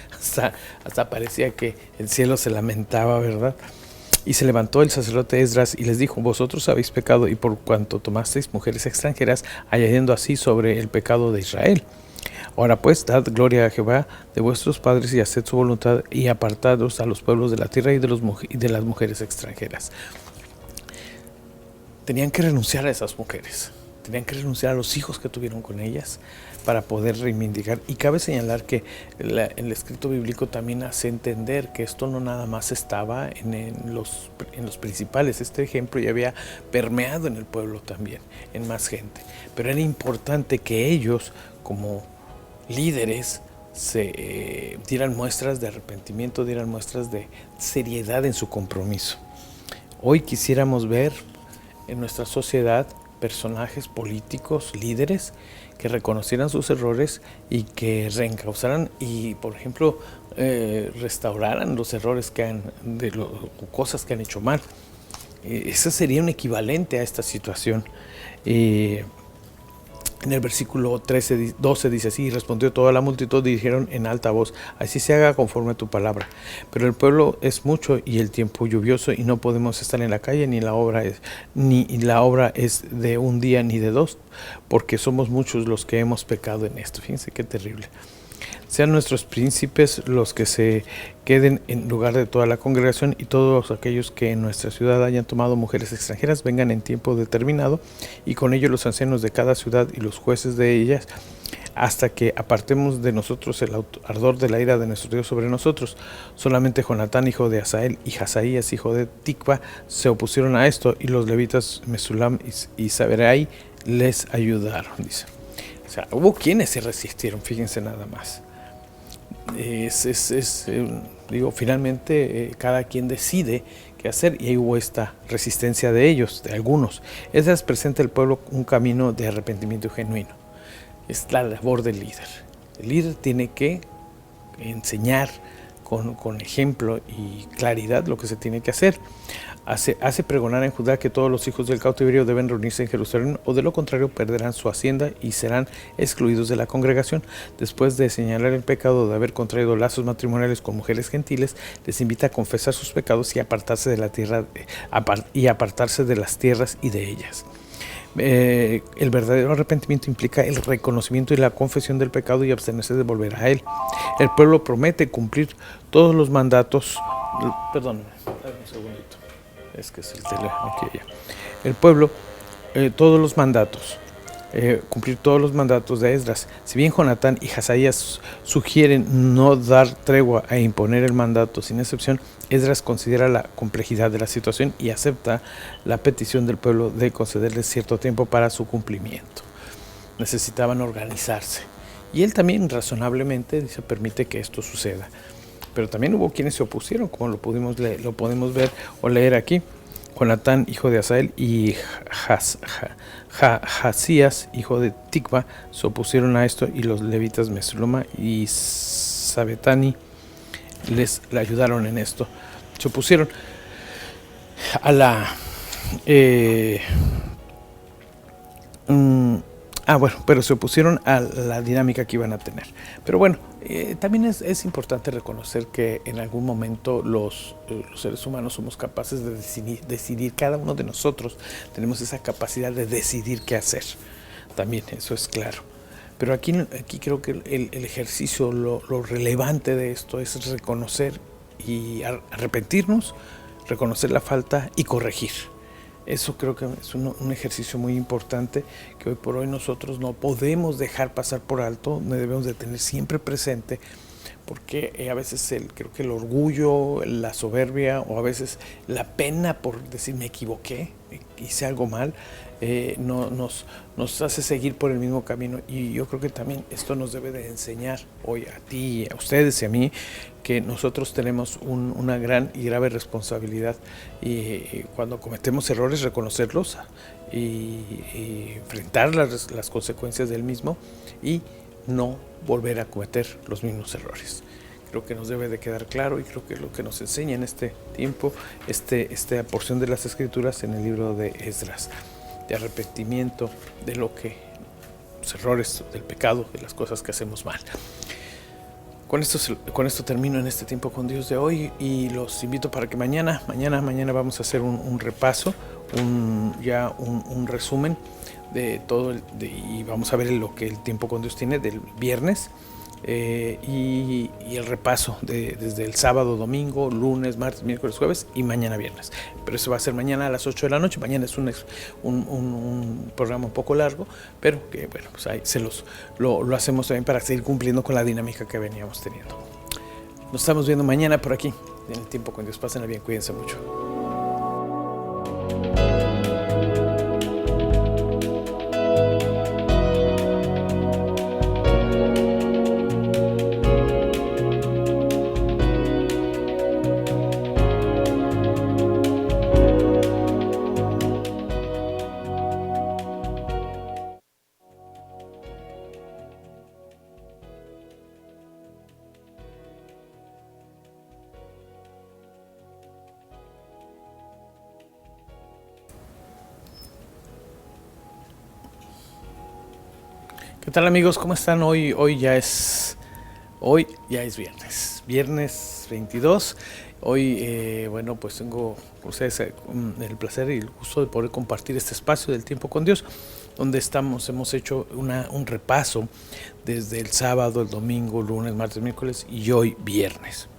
hasta parecía que el cielo se lamentaba, ¿verdad? Y se levantó el sacerdote Esdras y les dijo, vosotros habéis pecado, y por cuanto tomasteis mujeres extranjeras, añadiendo así sobre el pecado de Israel. Ahora pues, dad gloria a Jehová de vuestros padres y haced su voluntad, y apartados a los pueblos de la tierra y de las mujeres extranjeras. Tenían que renunciar a esas mujeres, tenían que renunciar a los hijos que tuvieron con ellas para poder reivindicar. Y cabe señalar que el escrito bíblico también hace entender que esto no nada más estaba en los principales. Este ejemplo ya había permeado en el pueblo también, en más gente. Pero era importante que ellos, como líderes, se dieran muestras de arrepentimiento, dieran muestras de seriedad en su compromiso. Hoy quisiéramos ver en nuestra sociedad personajes políticos, líderes, que reconocieran sus errores y que reencauzaran y, por ejemplo, restauraran los errores cosas que han hecho mal. Ese sería un equivalente a esta situación. En el versículo 12 dice así, y respondió toda la multitud y dijeron en alta voz, así se haga conforme a tu palabra. Pero el pueblo es mucho y el tiempo lluvioso, y no podemos estar en la calle, ni la obra es de un día ni de 2, porque somos muchos los que hemos pecado en esto. Fíjense qué terrible. Sean nuestros príncipes los que se queden en lugar de toda la congregación, y todos aquellos que en nuestra ciudad hayan tomado mujeres extranjeras vengan en tiempo determinado, y con ellos los ancianos de cada ciudad y los jueces de ellas, hasta que apartemos de nosotros el ardor de la ira de nuestro Dios sobre nosotros. Solamente Jonatán, hijo de Asael, y Hazaías, hijo de Tikva, se opusieron a esto, y los levitas Mesulam y Saberai les ayudaron, dice. O sea, hubo quienes se resistieron, fíjense nada más. Finalmente cada quien decide qué hacer, y ahí hubo esta resistencia de ellos, de algunos. Esdras presenta al pueblo un camino de arrepentimiento genuino. Es la labor del líder. El líder tiene que enseñar con ejemplo y claridad lo que se tiene que hacer. hace pregonar en Judá que todos los hijos del cautiverio deben reunirse en Jerusalén, o de lo contrario perderán su hacienda y serán excluidos de la congregación. Después de señalar el pecado de haber contraído lazos matrimoniales con mujeres gentiles, les invita a confesar sus pecados y apartarse de la tierra y apartarse de las tierras y de ellas. El verdadero arrepentimiento implica el reconocimiento y la confesión del pecado y abstenerse de volver a él. El pueblo promete cumplir todos los mandatos. Perdón, un segundito. Es que es el teléfono aquí allá. El pueblo, todos los mandatos. Cumplir todos los mandatos de Esdras. Si bien Jonatán y Hazaías sugieren no dar tregua e imponer el mandato sin excepción, Esdras considera la complejidad de la situación y acepta la petición del pueblo de concederles cierto tiempo para su cumplimiento. Necesitaban organizarse. Y él también razonablemente dice, permite que esto suceda. Pero también hubo quienes se opusieron, como lo podemos ver o leer aquí. Jonatán, hijo de Asael, y Hasías, hijo de Tikva, se opusieron a esto, y los levitas Mesuloma y Sabetani le ayudaron en esto. Se opusieron a la... pero se opusieron a la dinámica que iban a tener. Pero bueno, también es importante reconocer que en algún momento los seres humanos somos capaces de decidir, cada uno de nosotros tenemos esa capacidad de decidir qué hacer. También eso es claro. Pero aquí creo que el ejercicio, lo relevante de esto es reconocer y arrepentirnos, reconocer la falta y corregir. Eso creo que es un ejercicio muy importante que hoy por hoy nosotros no podemos dejar pasar por alto, debemos de tener siempre presente, porque a veces creo que el orgullo, la soberbia o a veces la pena por decir me equivoqué, hice algo mal, nos hace seguir por el mismo camino. Y yo creo que también esto nos debe de enseñar hoy a ti, a ustedes y a mí, que nosotros tenemos una gran y grave responsabilidad, y cuando cometemos errores reconocerlos y enfrentar las consecuencias del mismo y no volver a cometer los mismos errores. Creo que nos debe de quedar claro, y creo que es lo que nos enseña en este tiempo esta porción de las Escrituras en el libro de Esdras, de arrepentimiento de los errores, del pecado, de las cosas que hacemos mal. Con esto termino en este tiempo con Dios de hoy, y los invito para que mañana vamos a hacer un repaso, un resumen de todo, y vamos a ver lo que el tiempo con Dios tiene del viernes, y el repaso desde el sábado, domingo, lunes, martes, miércoles, jueves y mañana viernes. Pero eso va a ser mañana a las 8 de la noche. Mañana es un programa un poco largo, pero que bueno, pues ahí lo hacemos también para seguir cumpliendo con la dinámica que veníamos teniendo. Nos estamos viendo mañana por aquí, en el tiempo con Dios. Pásenla bien, cuídense mucho. ¿Qué tal, amigos? ¿Cómo están? Hoy ya es viernes 22. Hoy, pues tengo con ustedes el placer y el gusto de poder compartir este espacio del tiempo con Dios, donde hemos hecho un repaso desde el sábado, el domingo, lunes, martes, miércoles y hoy viernes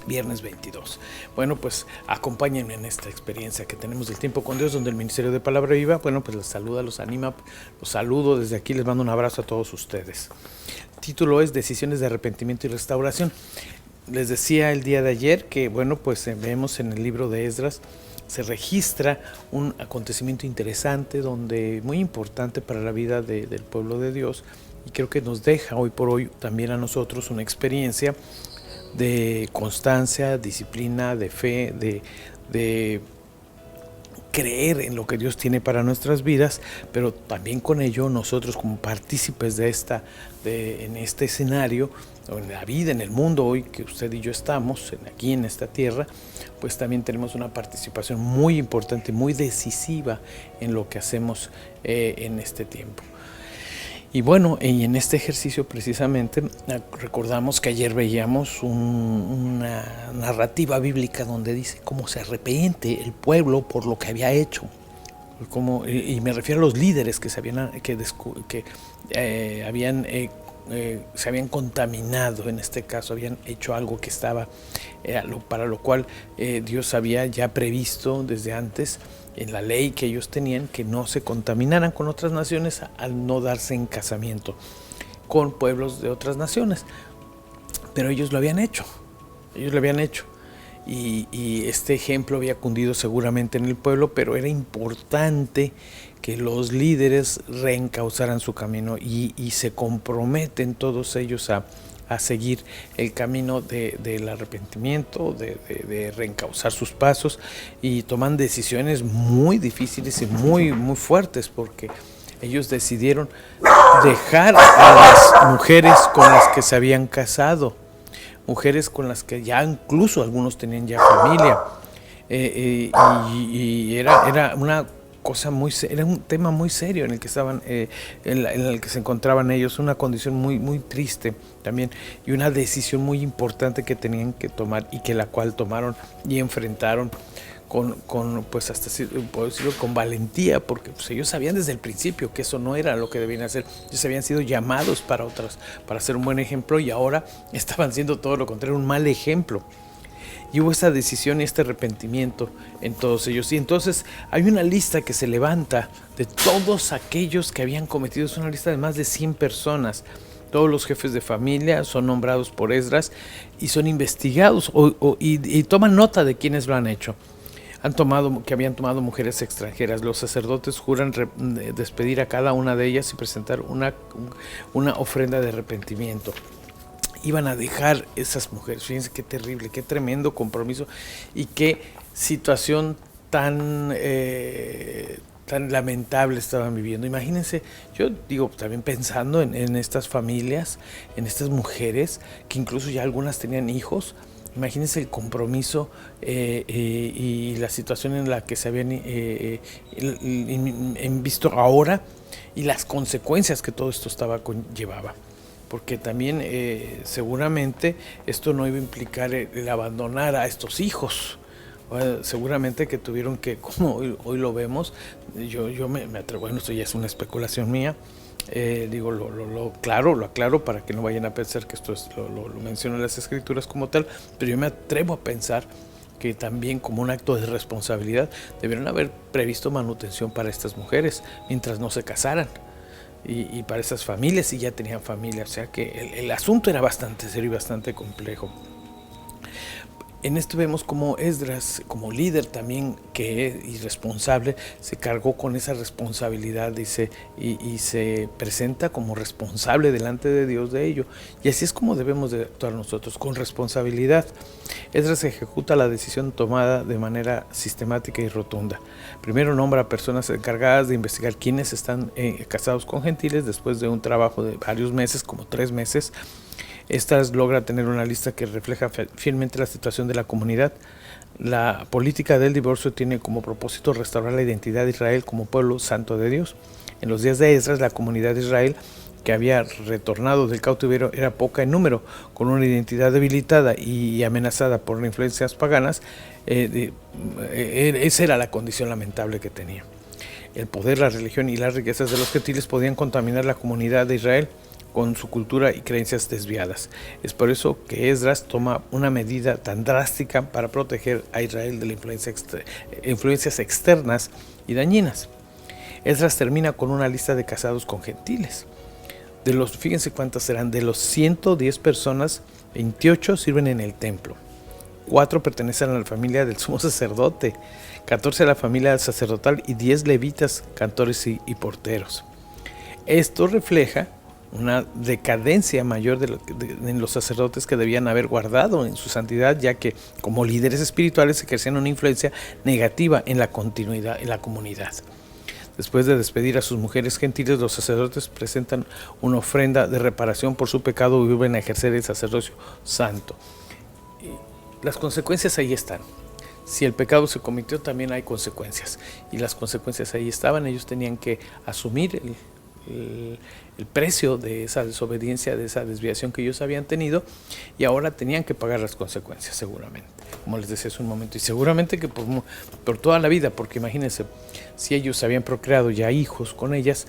22. Bueno, pues acompáñenme en esta experiencia que tenemos del tiempo con Dios, donde el Ministerio de Palabra Viva, pues les saluda, los anima, los saludo desde aquí, les mando un abrazo a todos ustedes. El título es Decisiones de Arrepentimiento y Restauración. Les decía el día de ayer que, pues vemos en el libro de Esdras, se registra un acontecimiento interesante, muy importante para la vida del pueblo de Dios, y creo que nos deja hoy por hoy también a nosotros una experiencia de constancia, disciplina, de fe, de creer en lo que Dios tiene para nuestras vidas, pero también con ello nosotros como partícipes en este escenario, o en la vida, en el mundo hoy que usted y yo estamos, aquí en esta tierra, pues también tenemos una participación muy importante, muy decisiva en lo que hacemos en este tiempo. Y bueno, y en este ejercicio precisamente recordamos que ayer veíamos una narrativa bíblica donde dice cómo se arrepiente el pueblo por lo que había hecho. Y me refiero a los líderes que se habían contaminado, en este caso habían hecho algo que estaba para lo cual Dios había ya previsto desde antes en la ley que ellos tenían, que no se contaminaran con otras naciones al no darse en casamiento con pueblos de otras naciones. Pero ellos lo habían hecho, y este ejemplo había cundido seguramente en el pueblo, pero era importante que los líderes reencauzaran su camino y se comprometen todos ellos a seguir el camino del arrepentimiento, de reencauzar sus pasos, y toman decisiones muy difíciles y muy, muy fuertes, porque ellos decidieron dejar a las mujeres con las que se habían casado, mujeres con las que ya incluso algunos tenían ya familia, y era una cosa era un tema muy serio en el que estaban, en el que se encontraban ellos, una condición muy, muy triste también, y una decisión muy importante que tenían que tomar, y que la cual tomaron y enfrentaron pues hasta puedo decirlo, con valentía, porque pues ellos sabían desde el principio que eso no era lo que debían hacer. Ellos habían sido llamados para ser un buen ejemplo, y ahora estaban siendo todo lo contrario, un mal ejemplo. Y hubo esta decisión y este arrepentimiento en todos ellos. Y entonces hay una lista que se levanta de todos aquellos que habían cometido. Es una lista de más de 100 personas. Todos los jefes de familia son nombrados por Esdras y son investigados y toman nota de quienes lo han hecho. Habían tomado mujeres extranjeras. Los sacerdotes juran despedir a cada una de ellas y presentar una ofrenda de arrepentimiento. Iban a dejar esas mujeres. Fíjense qué terrible, qué tremendo compromiso, y qué situación tan lamentable estaban viviendo. Imagínense, yo digo, también pensando en estas familias, en estas mujeres, que incluso ya algunas tenían hijos. Imagínense el compromiso y la situación en la que se habían visto ahora, y las consecuencias que todo esto conllevaba. Porque también seguramente esto no iba a implicar el abandonar a estos hijos. Seguramente que tuvieron que, como hoy lo vemos, yo me atrevo, bueno, esto ya es una especulación mía, digo, lo aclaro para que no vayan a pensar que esto lo menciono en las escrituras como tal, pero yo me atrevo a pensar que también, como un acto de responsabilidad, debieron haber previsto manutención para estas mujeres mientras no se casaran. Y para esas familias, si ya tenían familia. O sea que el asunto era bastante serio y bastante complejo. En esto vemos como Esdras, como líder también que es irresponsable, se cargó con esa responsabilidad y se presenta como responsable delante de Dios de ello. Y así es como debemos de actuar nosotros, con responsabilidad. Esdras ejecuta la decisión tomada de manera sistemática y rotunda. Primero nombra a personas encargadas de investigar quiénes están casados con gentiles. Después de un trabajo de varios meses, como 3 meses, Esdras logra tener una lista que refleja fielmente la situación de la comunidad. La política del divorcio tiene como propósito restaurar la identidad de Israel como pueblo santo de Dios. En los días de Esdras, la comunidad de Israel, que había retornado del cautiverio, era poca en número, con una identidad debilitada y amenazada por influencias paganas. Esa era la condición lamentable que tenía. El poder, la religión y las riquezas de los gentiles podían contaminar la comunidad de Israel con su cultura y creencias desviadas. Es por eso que Esdras toma una medida tan drástica para proteger a Israel de las influencias externas y dañinas. Esdras termina con una lista de casados con gentiles. Fíjense cuántas eran, de los 110 personas, 28 sirven en el templo, 4 pertenecen a la familia del sumo sacerdote, 14 a la familia sacerdotal y 10 levitas, cantores y porteros. Esto refleja una decadencia mayor en los sacerdotes, que debían haber guardado en su santidad, ya que como líderes espirituales ejercían una influencia negativa en la continuidad, en la comunidad. Después de despedir a sus mujeres gentiles, los sacerdotes presentan una ofrenda de reparación por su pecado y vuelven a ejercer el sacerdocio santo. Y las consecuencias ahí están. Si el pecado se cometió, también hay consecuencias. Y las consecuencias ahí estaban. Ellos tenían que asumir el precio de esa desobediencia, de esa desviación que ellos habían tenido, y ahora tenían que pagar las consecuencias, seguramente, como les decía hace un momento, y seguramente que por toda la vida, porque imagínense, si ellos habían procreado ya hijos con ellas,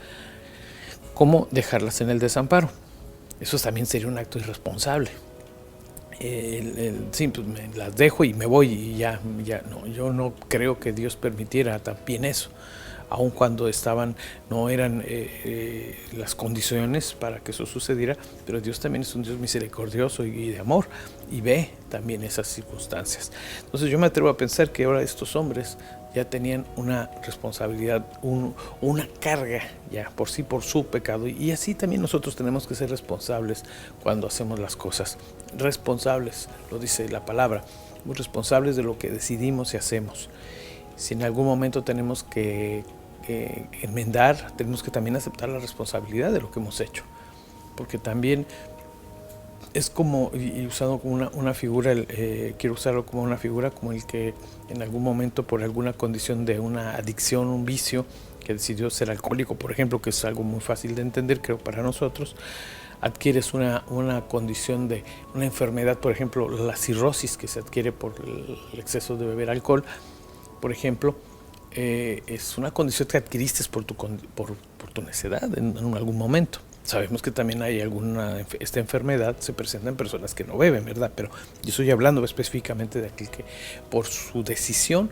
¿cómo dejarlas en el desamparo? Eso también sería un acto irresponsable. Sí, pues me las dejo y me voy y ya no, yo no creo que Dios permitiera también eso, aun cuando no eran las condiciones para que eso sucediera, pero Dios también es un Dios misericordioso y de amor, y ve también esas circunstancias. Entonces yo me atrevo a pensar que ahora estos hombres ya tenían una responsabilidad, una carga ya por su pecado, y así también nosotros tenemos que ser responsables cuando hacemos las cosas. Responsables, lo dice la palabra, muy responsables de lo que decidimos y hacemos. Si en algún momento tenemos que enmendar, tenemos que también aceptar la responsabilidad de lo que hemos hecho, porque también es como, y usado como una figura, quiero usarlo como una figura, como el que en algún momento por alguna condición de una adicción, un vicio, que decidió ser alcohólico, por ejemplo, que es algo muy fácil de entender, creo, para nosotros, adquieres una condición de una enfermedad, por ejemplo, la cirrosis que se adquiere por el exceso de beber alcohol, por ejemplo, es una condición que adquiriste por tu necedad en algún momento. Sabemos que también hay esta enfermedad se presenta en personas que no beben, ¿verdad? Pero yo estoy hablando específicamente de aquel que por su decisión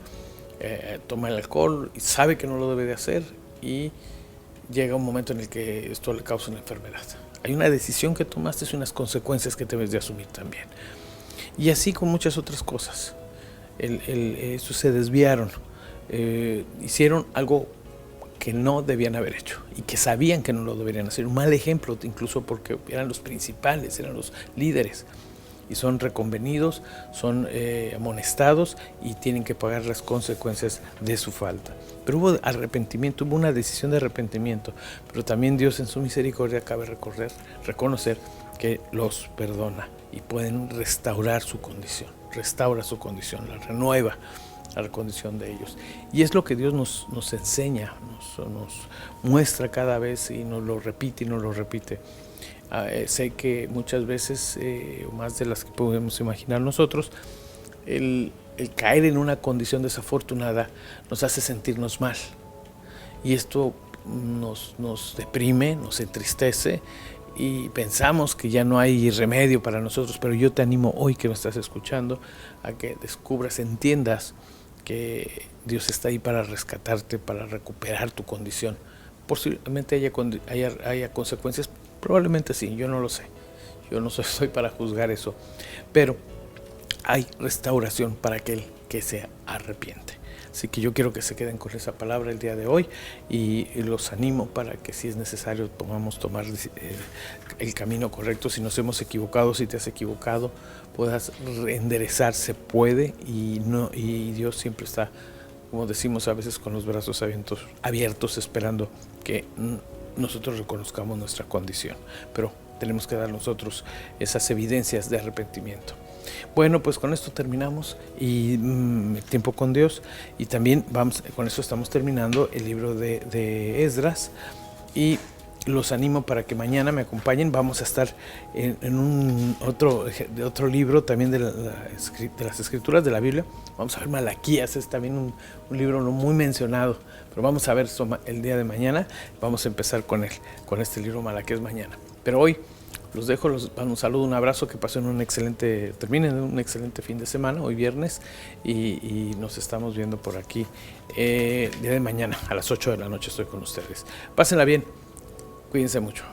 toma el alcohol y sabe que no lo debe de hacer, y llega un momento en el que esto le causa una enfermedad. Hay una decisión que tomaste y unas consecuencias que debes de asumir también. Y así con muchas otras cosas. Estos se desviaron, hicieron algo que no debían haber hecho y que sabían que no lo deberían hacer. Un mal ejemplo, incluso porque eran los principales, eran los líderes. Y son reconvenidos, son amonestados y tienen que pagar las consecuencias de su falta. Pero hubo arrepentimiento, hubo una decisión de arrepentimiento, pero también Dios en su misericordia cabe reconocer que los perdona y pueden restaurar su condición, restaura su condición, la renueva la condición de ellos. Y es lo que Dios nos enseña, nos muestra cada vez y nos lo repite y nos lo repite. Sé que muchas veces, más de las que podemos imaginar nosotros, el caer en una condición desafortunada nos hace sentirnos mal. Y esto nos deprime, nos entristece y pensamos que ya no hay remedio para nosotros. Pero yo te animo hoy que me estás escuchando a que descubras, entiendas que Dios está ahí para rescatarte, para recuperar tu condición. Posiblemente haya consecuencias, probablemente sí, yo no lo sé. Yo no soy para juzgar eso, pero hay restauración para aquel que se arrepiente. Así que yo quiero que se queden con esa palabra el día de hoy y los animo para que, si es necesario, tomar el camino correcto. Si nos hemos equivocado, si te has equivocado, puedas enderezar, se puede, y Dios siempre está, como decimos a veces, con los brazos abiertos esperando que nosotros reconozcamos nuestra condición. Pero tenemos que dar nosotros esas evidencias de arrepentimiento. Bueno, pues con esto terminamos y tiempo con Dios, y también con eso estamos terminando el libro de Esdras, y los animo para que mañana me acompañen. Vamos a estar en otro libro también de las escrituras de la Biblia. Vamos a ver Malaquías, es también un libro no muy mencionado, pero vamos a ver el día de mañana. Vamos a empezar con este libro Malaquías mañana. Pero hoy los dejo, un saludo, un abrazo, que pasen terminen un excelente fin de semana, hoy viernes, y nos estamos viendo por aquí el día de mañana a las 8 de la noche. Estoy con ustedes. Pásenla bien, cuídense mucho.